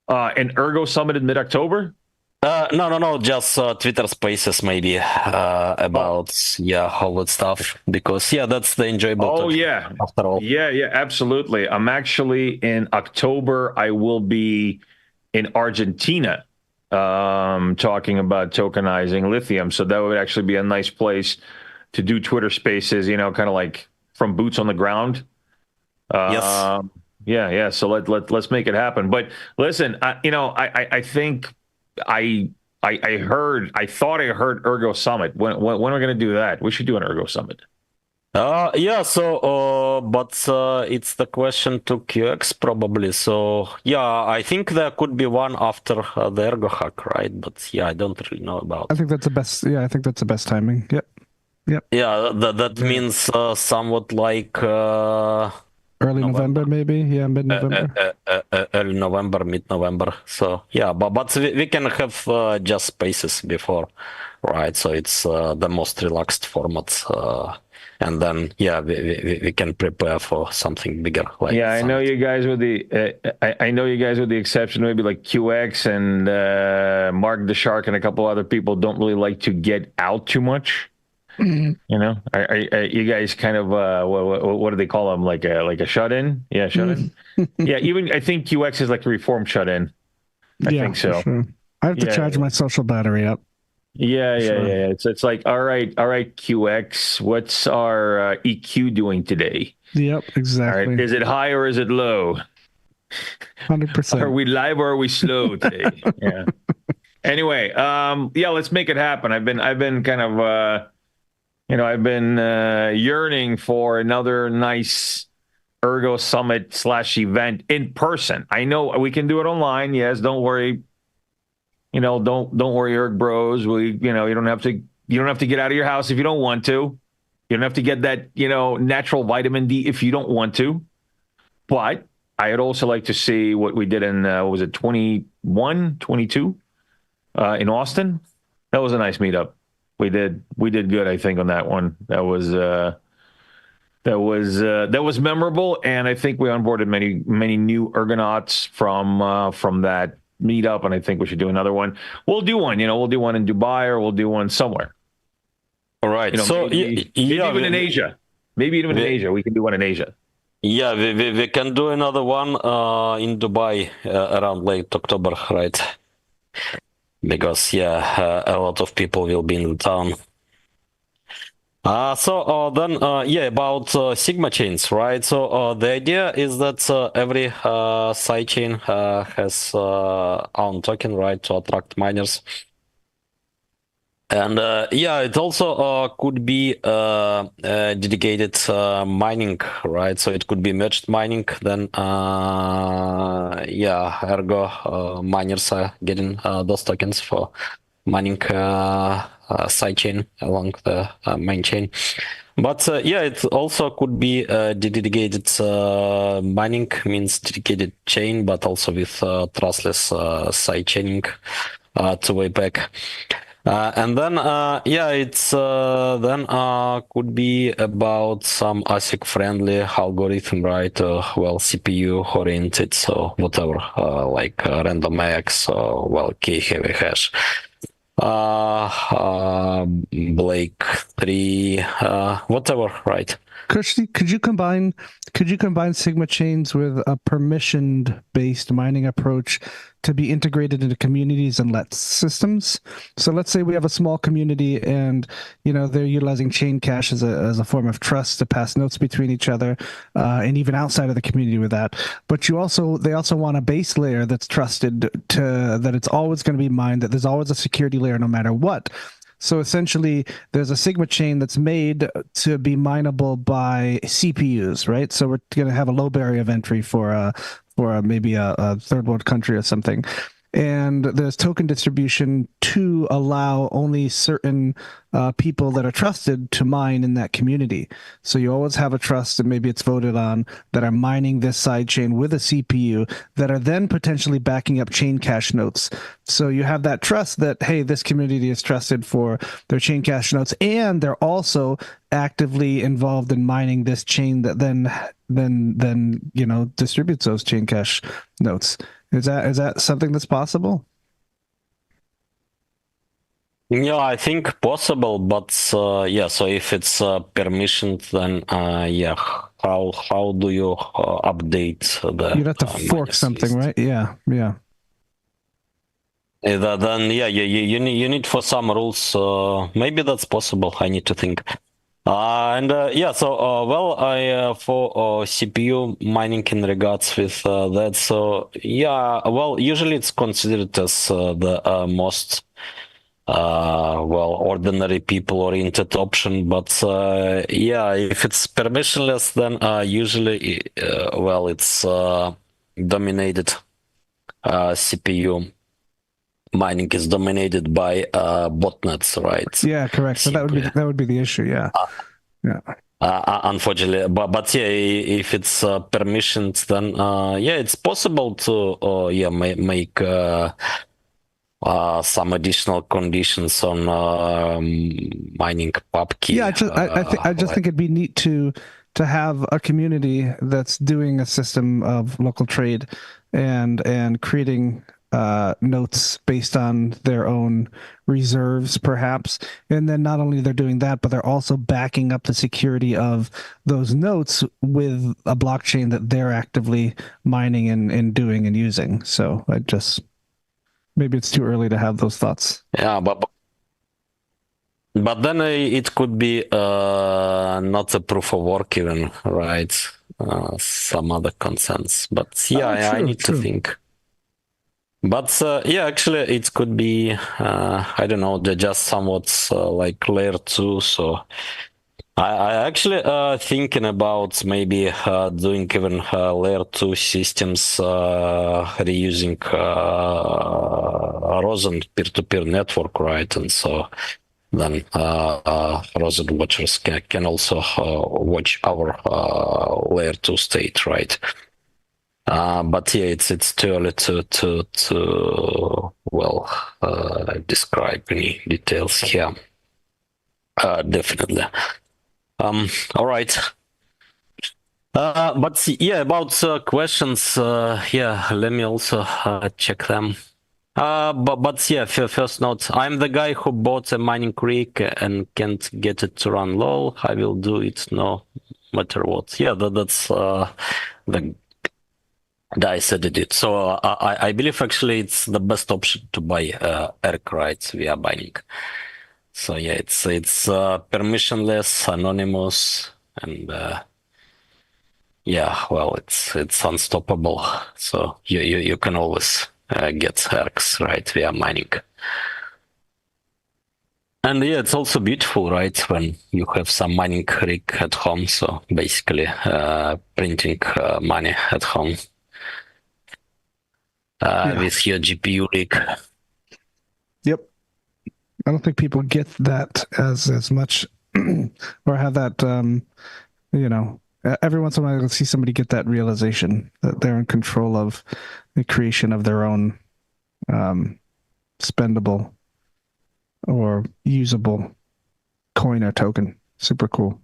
An Ergo Summit in mid-October? No, just Twitter Spaces maybe about all that stuff, because that's the enjoyable. Oh yeah, after all. Yeah, absolutely. I'm actually in October. I will be in Argentina talking about tokenizing lithium. So that would actually be a nice place to do Twitter Spaces. Kind of like from boots on the ground. Yes. Yeah. So let's make it happen. But listen, I think I thought I heard Ergo Summit. When are we going to do that? We should do an Ergo Summit. Yeah, so, but it's the question to QX probably. So, yeah, I think there could be one after the Ergo hack, right? But yeah, I don't really know about. I think that's the best. Yeah, I think that's the best timing. Yep. Yeah, that means somewhat like Early November, maybe. Yeah, mid-November. early November, mid-November. So yeah, but we can have just spaces before, right? So it's the most relaxed format. And then, yeah, we can prepare for something bigger. Like I know you guys with the I know you guys with the exception, maybe like QX and Mark the Shark and a couple other people don't really like to get out too much. Are you guys kind of what do they call them? Like a shut-in? Yeah, shut-in. Yeah, even I think QX is like a reformed shut-in. I think so. Sure. I have to charge my social battery up. Yeah. It's like, all right, QX, what's our EQ doing today? Yep, exactly. All right, is it high or is it low? 100%. Are we live or are we slow today? Yeah. Anyway, let's make it happen. I've been kind of I've been yearning for another nice Ergo Summit / event in person. I know we can do it online. Yes, don't worry. Don't worry, Erg Bros. You don't have to get out of your house if you don't want to. You don't have to get that, natural vitamin D if you don't want to. But I'd also like to see what we did in, 21, 22 in Austin. That was a nice meetup. We did good, I think, on that one. That was memorable, and I think we onboarded many new Ergonauts from that meetup, and I think we should do another one. We'll do one, we'll do one in Dubai, or we'll do one somewhere. All right. So maybe even in Asia. Maybe even in Asia. We can do one in Asia. Yeah, we can do another one in Dubai around late October, right? Because a lot of people will be in the town. About Sigma chains, right? So the idea is that every sidechain has own token, right, to attract miners. And it also could be dedicated mining, right? So it could be merged mining. Then Ergo miners are getting those tokens for mining sidechain along the main chain. But it also could be dedicated mining, means dedicated chain, but also with trustless sidechaining two-way back. And then, it's then could be about some ASIC-friendly algorithm, right? CPU-oriented, so whatever, like RandomX, or key-heavy hash. Blake 3, whatever, right? Could you combine Sigma chains with a permissioned based mining approach to be integrated into communities and let systems? So let's say we have a small community and they're utilizing chain cache as a form of trust to pass notes between each other, and even outside of the community with that. But they also want a base layer that's trusted that it's always going to be mined, that there's always a security layer no matter what. So essentially, there's a Sigma chain that's made to be mineable by CPUs, right? So we're going to have a low barrier of entry for maybe a third world country or something. And there's token distribution to allow only certain people that are trusted to mine in that community. So you always have a trust, and maybe it's voted on, that are mining this sidechain with a CPU that are then potentially backing up chain cache notes. So you have that trust that, hey, this community is trusted for their chain cache notes, and they're also actively involved in mining this chain that then distributes those chain cache notes. Is that something that's possible? Yeah, I think possible, but so if it's permissioned, then how do you update the? You'd have to fork something, right? Yeah. Then yeah, you need for some rules. Maybe that's possible. I need to think. And yeah, so well, I for CPU mining in regards with that. So yeah, well, usually it's considered as the most well, ordinary people oriented option, but yeah, if it's permissionless, then usually well, it's dominated. CPU mining is dominated by botnets, right? Yeah, correct. So Simply. that would be the issue. Yeah, yeah. Unfortunately, but yeah, if it's permissioned, then yeah, it's possible to yeah make some additional conditions on mining PoW key. Yeah, I just think it'd be neat to have a community that's doing a system of local trade and creating notes based on their own reserves, perhaps. And then not only they're doing that, but they're also backing up the security of those notes with a blockchain that they're actively mining and doing and using. So I just maybe it's too early to have those thoughts. Yeah, but then it could be not a proof of work even, right? Some other consents. But yeah, I need to think. But yeah, actually, it could be, I don't know, they're just somewhat like layer 2. So I actually thinking about maybe doing even layer 2 systems reusing Rosen peer-to-peer network, right? And so then Rosen watchers can also watch our layer 2 state, right? But yeah, it's too early to well describe any details here. Definitely. All right. But yeah, about questions. Yeah, let me also check them. But yeah, first note. I'm the guy who bought a mining rig and can't get it to run lol. I will do it no matter what. Yeah, that's the I said it. So I believe actually it's the best option to buy Ergo rights via mining. So yeah, it's permissionless, anonymous, and yeah, well, it's unstoppable. So you can always get Ergs right via mining. And yeah, it's also beautiful, right? When you have some mining rig at home. So basically, printing money at home. With your GPU rig. Yep. I don't think people get that as much or have that, you know, every once in a while you'll see somebody get that realization that they're in control of the creation of their own spendable or usable coin or token. Super cool.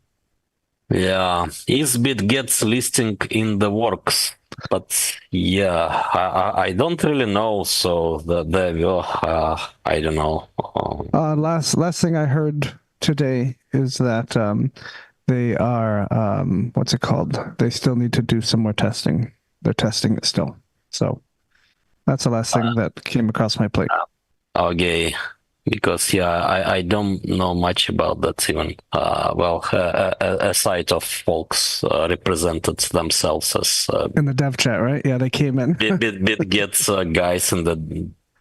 Yeah, EaseBit gets listing in the works, but yeah, I don't really know. So there will I don't know. Last thing I heard today is that they are what's it called? They still need to do some more testing. They're testing it still. So that's the last thing that came across my plate. Okay. Because yeah, I don't know much about that even. Well, a site of folks represented themselves as in the dev chat, right? Yeah, they came in. bit gets guys in the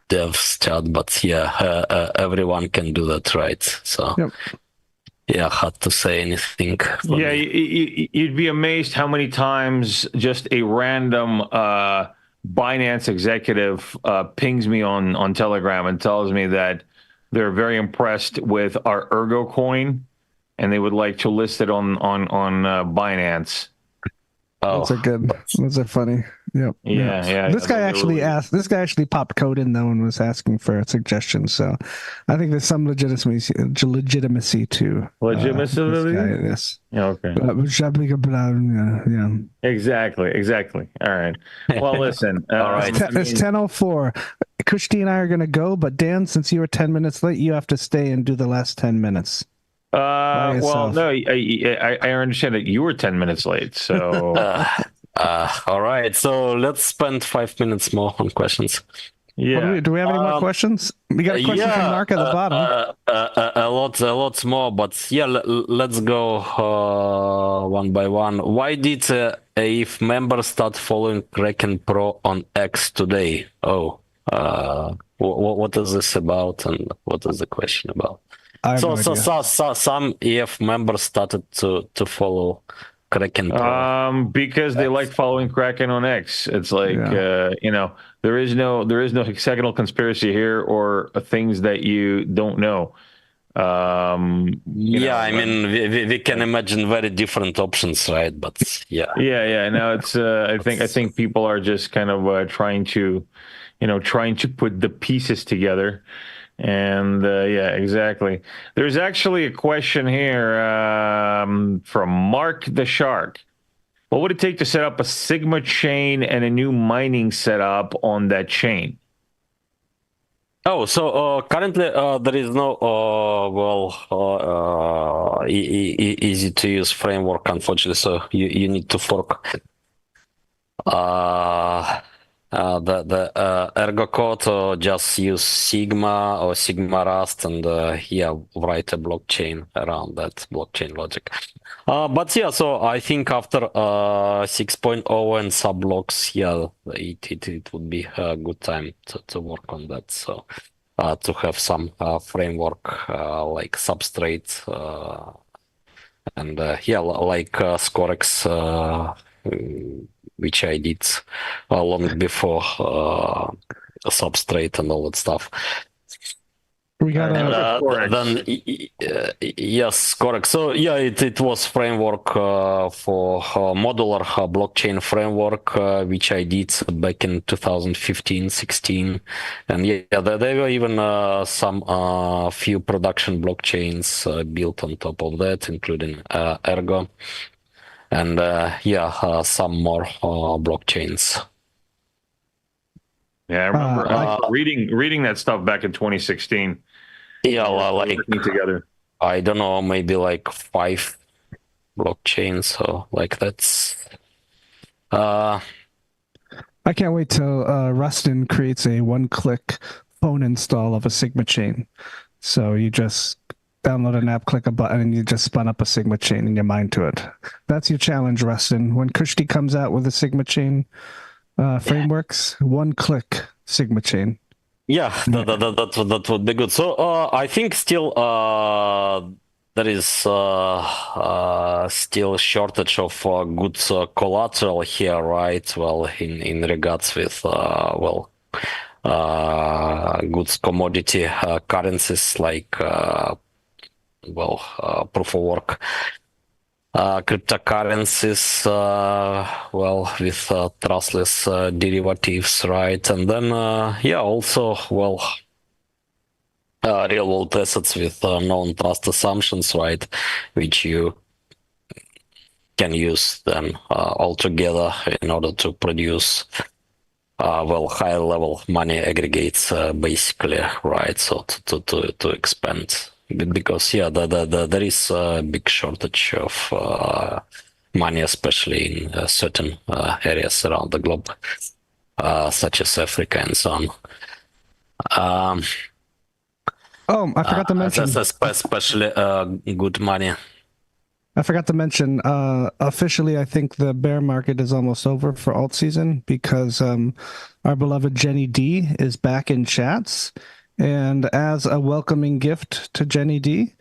devs chat, but yeah, everyone can do that, right? So yep. Yeah, hard to say anything. Yeah, you'd be amazed how many times just a random Binance executive pings me on Telegram and tells me that they're very impressed with our Ergo coin, and they would like to list it on Binance. Oh, those are funny. Yep. Yeah. This guy actually popped code in though and was asking for suggestions. So I think there's some legitimacy to legitimacy. Yes. Yeah. Okay. Yeah. Exactly. All right. Well, listen. All right. It's 10:04. Kushti and I are going to go, but Dan, since you were 10 minutes late, you have to stay and do the last 10 minutes. Well, no, I understand that you were 10 minutes late. So, all right. So let's spend 5 minutes more on questions. Yeah. Do we have any more questions? We got a question from Mark at the bottom. A lot more, but yeah, let's go one by one. Why did if members start following Kraken Pro on X today? Oh, what is this about, and what is the question about? I have no idea. Some EF members started to follow Kraken Pro. Because they like following Kraken on X. It's like there is no hexagonal conspiracy here or things that you don't know. I mean, we can imagine very different options, right? But yeah. No, it's I think people are just kind of trying to put the pieces together. And yeah, exactly. There's actually a question here from Mark the Shark. What would it take to set up a Sigma chain and a new mining setup on that chain? Oh, so currently there is no easy to use framework, unfortunately. So you need to fork the Ergo code, or just use Sigma or Sigma Rust, and write a blockchain around that blockchain logic. But yeah, so I think after 6.0 and subblocks, it would be a good time to work on that. So to have some framework like Substrate and like Scorex, which I did long before Substrate and all that stuff. We got yes, correct. So yeah, it was framework for modular blockchain framework, which I did back in 2015-16, and there were even some few production blockchains built on top of that, including Ergo, and some more blockchains. Yeah, I remember reading that stuff back in 2016. Yeah, like working together. I don't know, maybe like 5 blockchains. So like that's. I can't wait till Rustin creates a one-click phone install of a Sigma chain. So you just download an app, click a button, and you just spun up a Sigma chain and you mine to it. That's your challenge, Rustin. When Kushti comes out with a Sigma chain frameworks, one-click Sigma chain. Yeah, that would be good. So I think still there is still shortage of good collateral here, right? Well, in regards with goods commodity currencies like proof of work. Cryptocurrencies, with trustless derivatives, right? And then, also, real world assets with known trust assumptions, right? Which you can use then all together in order to produce, higher level money aggregates, basically, right? So to expand. Because there is a big shortage of money, especially in certain areas around the globe, such as Africa and so on. I forgot to mention. Especially good money. I forgot to mention, officially, I think the bear market is almost over for alt season because our beloved Jenny D is back in chats. And as a welcoming gift to Jenny D,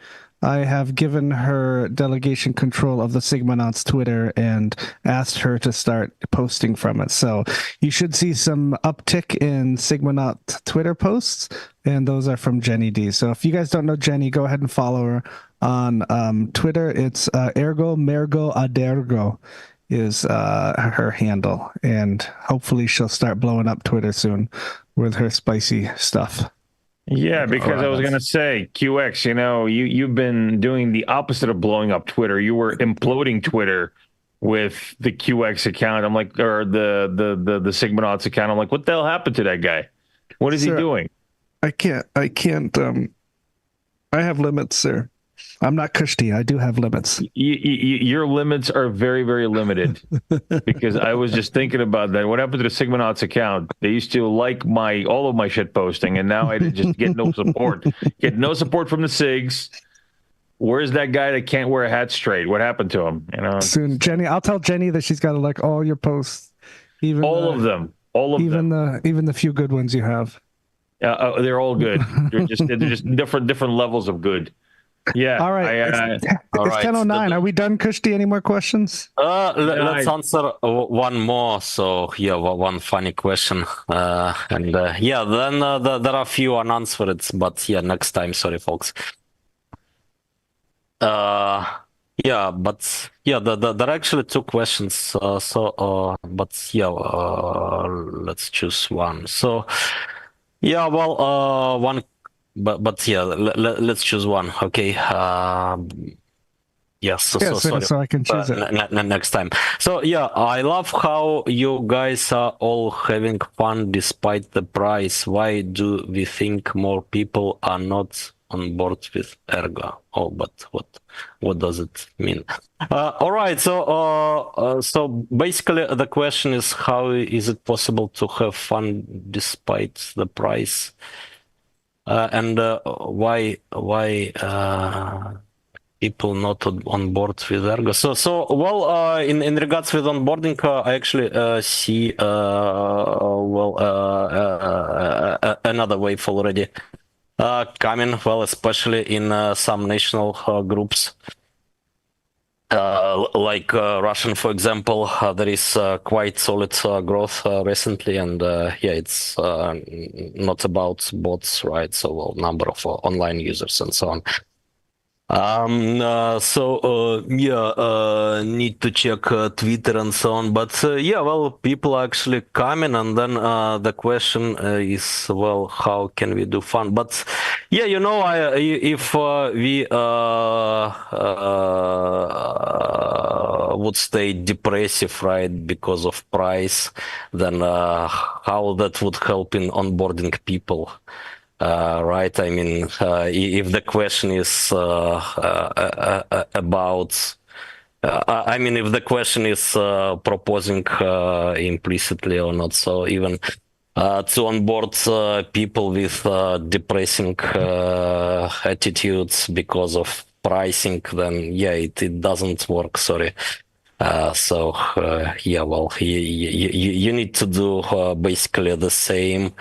I have given her delegation control of the Sigmanauts Twitter and asked her to start posting from it. So you should see some uptick in Sigmanaut Twitter posts, and those are from Jenny D. So if you guys don't know Jenny, go ahead and follow her on Twitter. It's Ergo Mergo Adergo is her handle, and hopefully she'll start blowing up Twitter soon with her spicy stuff. Yeah, because I was going to say, QX, you've been doing the opposite of blowing up Twitter. You were imploding Twitter with the QX account. I'm like, or the Sigmanauts account. I'm like, what the hell happened to that guy? What is he doing? I can't, I have limits, sir. I'm not Kushti. I do have limits. Your limits are very, very limited. Because I was just thinking about that. What happened to the Sigmanauts account? They used to like all of my shit posting, and now I just get no support. Get no support from the Sigs. Where's that guy that can't wear a hat straight? What happened to him? Soon, Jenny. I'll tell Jenny that she's got to like all your posts, even all of them, even the few good ones you have. They're all good. they're just different levels of good. Yeah. All right. It's 10:09. Are we done, Kushti? Any more questions? Let's answer one more. So yeah, one funny question, and yeah, then there are a few unanswered, but yeah, next time. Sorry, folks. Yeah, but yeah, there are actually two questions. But yeah, let's choose one. So yeah, well, one. But yeah, let's choose one. Okay. Yes. So I can choose it next time. So yeah, I love how you guys are all having fun despite the price. Why do we think more people are not on board with Ergo? Oh, but what does it mean? All right. So basically the question is, how is it possible to have fun despite the price? And why people not on board with Ergo? Well, in regards with onboarding, I actually see another wave already coming. Well, especially in some national groups. Like Russian, for example, there is quite solid growth recently, and yeah, it's not about bots, right? So, well, number of online users and so on. Need to check Twitter and so on, but yeah, well, people are actually coming, and then the question is, well, how can we do fun? But yeah, if we would stay depressive, right, because of price, then how that would help in onboarding people? Right. I mean, if the question is about, if the question is proposing implicitly or not, so even to onboard people with depressing attitudes because of pricing, then yeah, it doesn't work. Sorry. Yeah, well, you need to do basically the same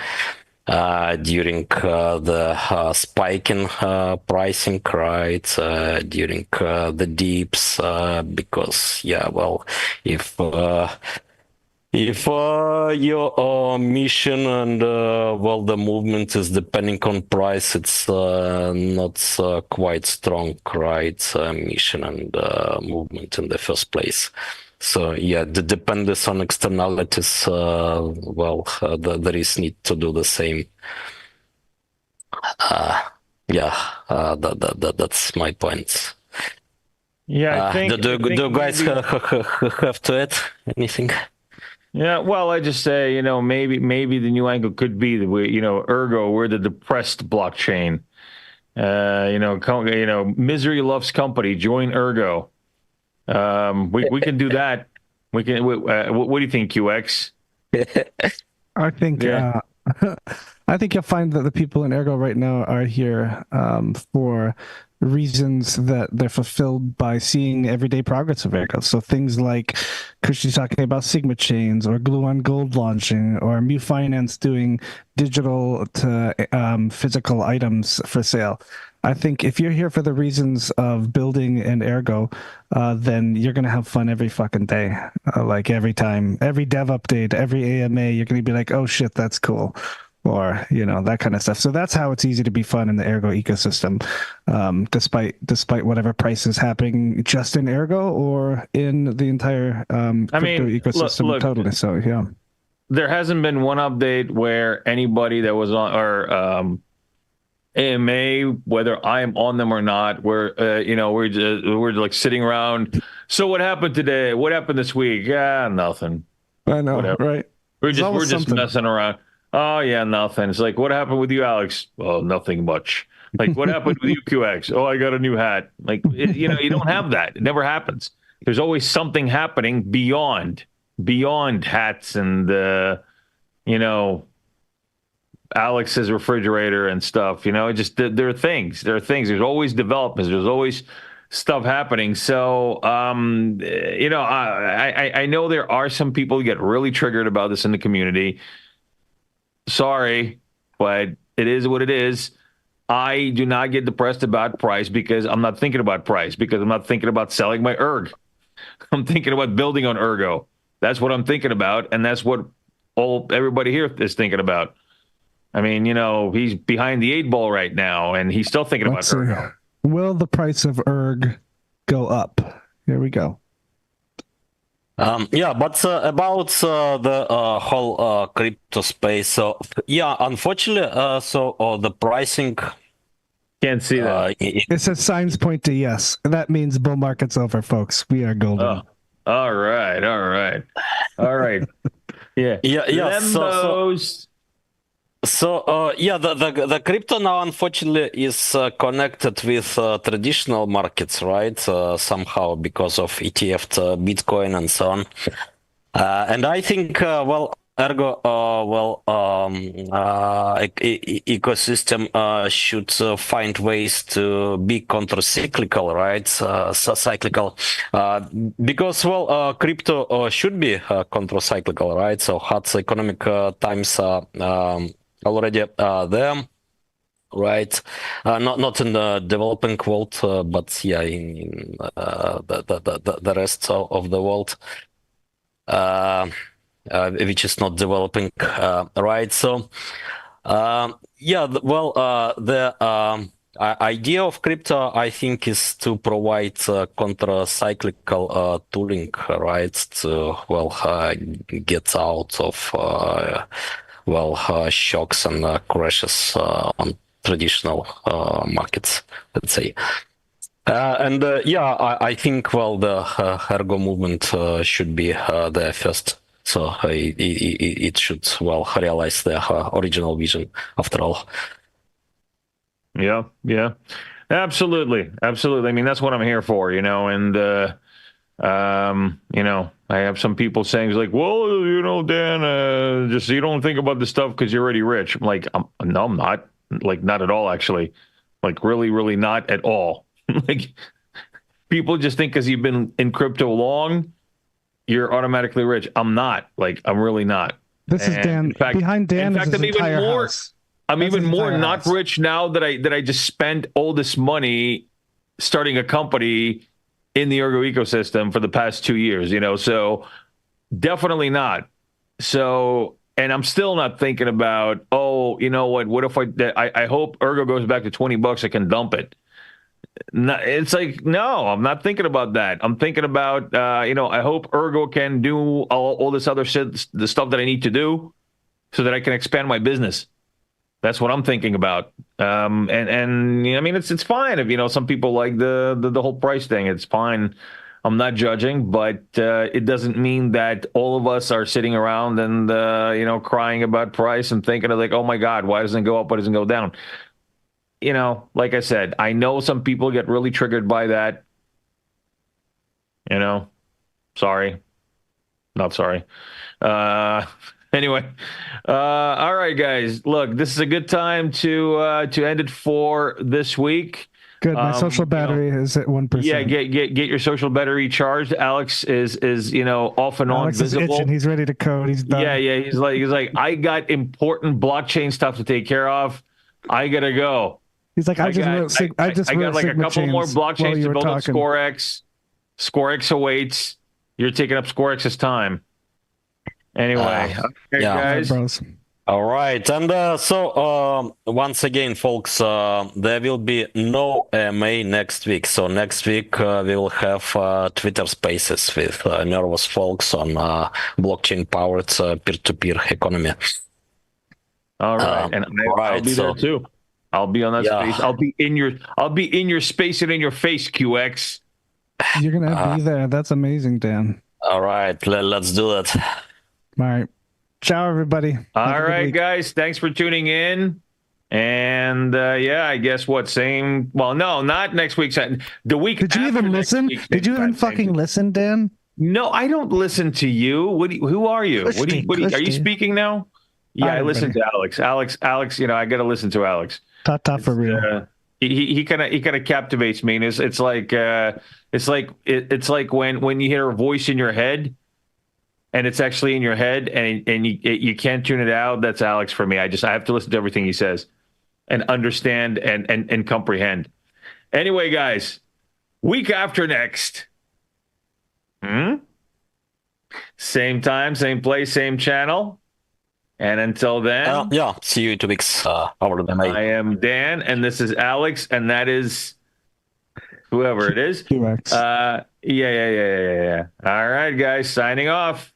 during the spike in pricing, right? During the dips, because yeah, well, if your mission and well, the movement is depending on price, it's not quite strong, right? Mission and movement in the first place. So yeah, the dependence on externalities, there is need to do the same. That's my point. Yeah, I think. Do you guys have to add anything? Yeah, well, I just say, maybe the new angle could be that Ergo, we're the depressed blockchain. Misery loves company. Join Ergo. We can do that. We can. What do you think, QX? I think. Yeah. I think you'll find that the people in Ergo right now are here for reasons that they're fulfilled by seeing everyday progress of Ergo. So things like Christian's talking about Sigma chains, or Glue on Gold launching, or Mu Finance doing digital to physical items for sale. I think if you're here for the reasons of building an Ergo, then you're going to have fun every fucking day. Like every time, every dev update, every AMA, you're going to be like, oh shit, that's cool. Or, that kind of stuff. So that's how it's easy to be fun in the Ergo ecosystem, despite whatever price is happening just in Ergo or in the entire crypto ecosystem. Look, totally. So, yeah. There hasn't been one update where anybody that was on or AMA, whether I'm on them or not, we're like sitting around. So what happened today? What happened this week? Yeah, nothing. I know, whatever. Right? We're just messing around. Oh yeah, nothing. It's like, what happened with you, Alex? Well, nothing much. Like, what happened with UQX? Oh, I got a new hat. Like, you know, you don't have that. It never happens. There's always something happening beyond hats and you know, Alex's refrigerator and stuff. You know, just there are things. There are things. There's always developments. There's always stuff happening. So, you know, I know there are some people who get really triggered about this in the community. Sorry, but it is what it is. I do not get depressed about price because I'm not thinking about price, because I'm not thinking about selling my erg. I'm thinking about building on Ergo. That's what I'm thinking about, and that's what everybody here is thinking about. I mean, you know, he's behind the 8 ball right now, and he's still thinking Let's about see. Ergo. Will the price of erg go up? Here we go. Yeah, but about the whole crypto space. So yeah, unfortunately, the pricing. Can't see that. It says signs point to yes. That means bull market's over, folks. We are golden. Oh, all right. Yeah. Yeah. Lembos. Yeah, the crypto now unfortunately is connected with traditional markets, right? Somehow because of ETF, Bitcoin, and so on. And I think, Ergo, ecosystem should find ways to be counter-cyclical, right? Cyclical, because crypto should be counter-cyclical, right? So hard economic times are already there. Right, not in the developing world, but yeah, in the rest of the world, which is not developing, right? So, yeah, the idea of crypto, I think, is to provide counter-cyclical tooling, right? To get out of shocks and crashes on traditional markets, let's say. I think the Ergo movement should be there first. So it should realize the original vision after all. Yeah, absolutely. I mean, that's what I'm here for, you know. And you know, I have some people saying, like, well, you know, Dan, just you don't think about this stuff because you're already rich. I'm like, no, I'm not. Like, not at all, actually. Like, really not at all. Like, people just think because you've been in crypto long, you're automatically rich. I'm not. Like, I'm really not. This is Dan. Behind Dan is his entire house. I'm even more not rich now that I just spent all this money starting a company in the Ergo ecosystem for the past 2 years, you know, so definitely not. So, and I'm still not thinking about, oh, you know what if I hope Ergo goes back to $20, I can dump it. No, it's like, no, I'm not thinking about that. I'm thinking about, you know, I hope Ergo can do all this other shit, the stuff that I need to do so that I can expand my business. That's what I'm thinking about. And you know, I mean, it's fine if, you know, some people like the whole price thing. It's fine. I'm not judging, but it doesn't mean that all of us are sitting around and, you know, crying about price and thinking of like, oh my God, why doesn't it go up? Why doesn't it go down? You know, like I said, I know some people get really triggered by that. You know, sorry, not sorry. Anyway, all right, guys. Look, this is a good time to end it for this week. Good. My social battery is at 1%. Yeah, get your social battery charged. Alex is you know, off and Alex on visible. Is itching. He's ready to code. He's done. Yeah. He's like, I got important blockchain stuff to take care of. I gotta go. He's like, I just got like a couple more blockchains to build up ScoreX. ScoreX awaits. You're taking up ScoreX's time. Anyway, okay, guys. All right, and so once again, folks, there will be no AMA next week. So next week we will have Twitter Spaces with nervous folks on blockchain-powered peer-to-peer economy. All right, and I'll be there too. I'll be on that space. I'll be in your space and in your face, QX. You're gonna be there. That's amazing, Dan. All right, let's do that. All right. Ciao, everybody. All right, guys. Thanks for tuning in. And yeah, I guess what same. Well, no, not next week. The week. Did you after even next listen? week, Did you even same time, fucking listen, Dan? No, I don't listen to you. Who are you? Are you Kushti. speaking now? Yeah, I All right, listen buddy. to Alex. You know, I got to listen to Alex. Ta for real. He kind of captivates me, and it's like when you hear a voice in your head, and it's actually in your head, and you can't tune it out. That's Alex for me. I have to listen to everything he says and understand and comprehend. Anyway, guys, week after next. Same time, same place, same channel. And until then, Yeah, see you in 2 weeks. Over the I am Dan, and this is Alex, and that is whoever it is. QX. Yeah. All right, guys, signing off.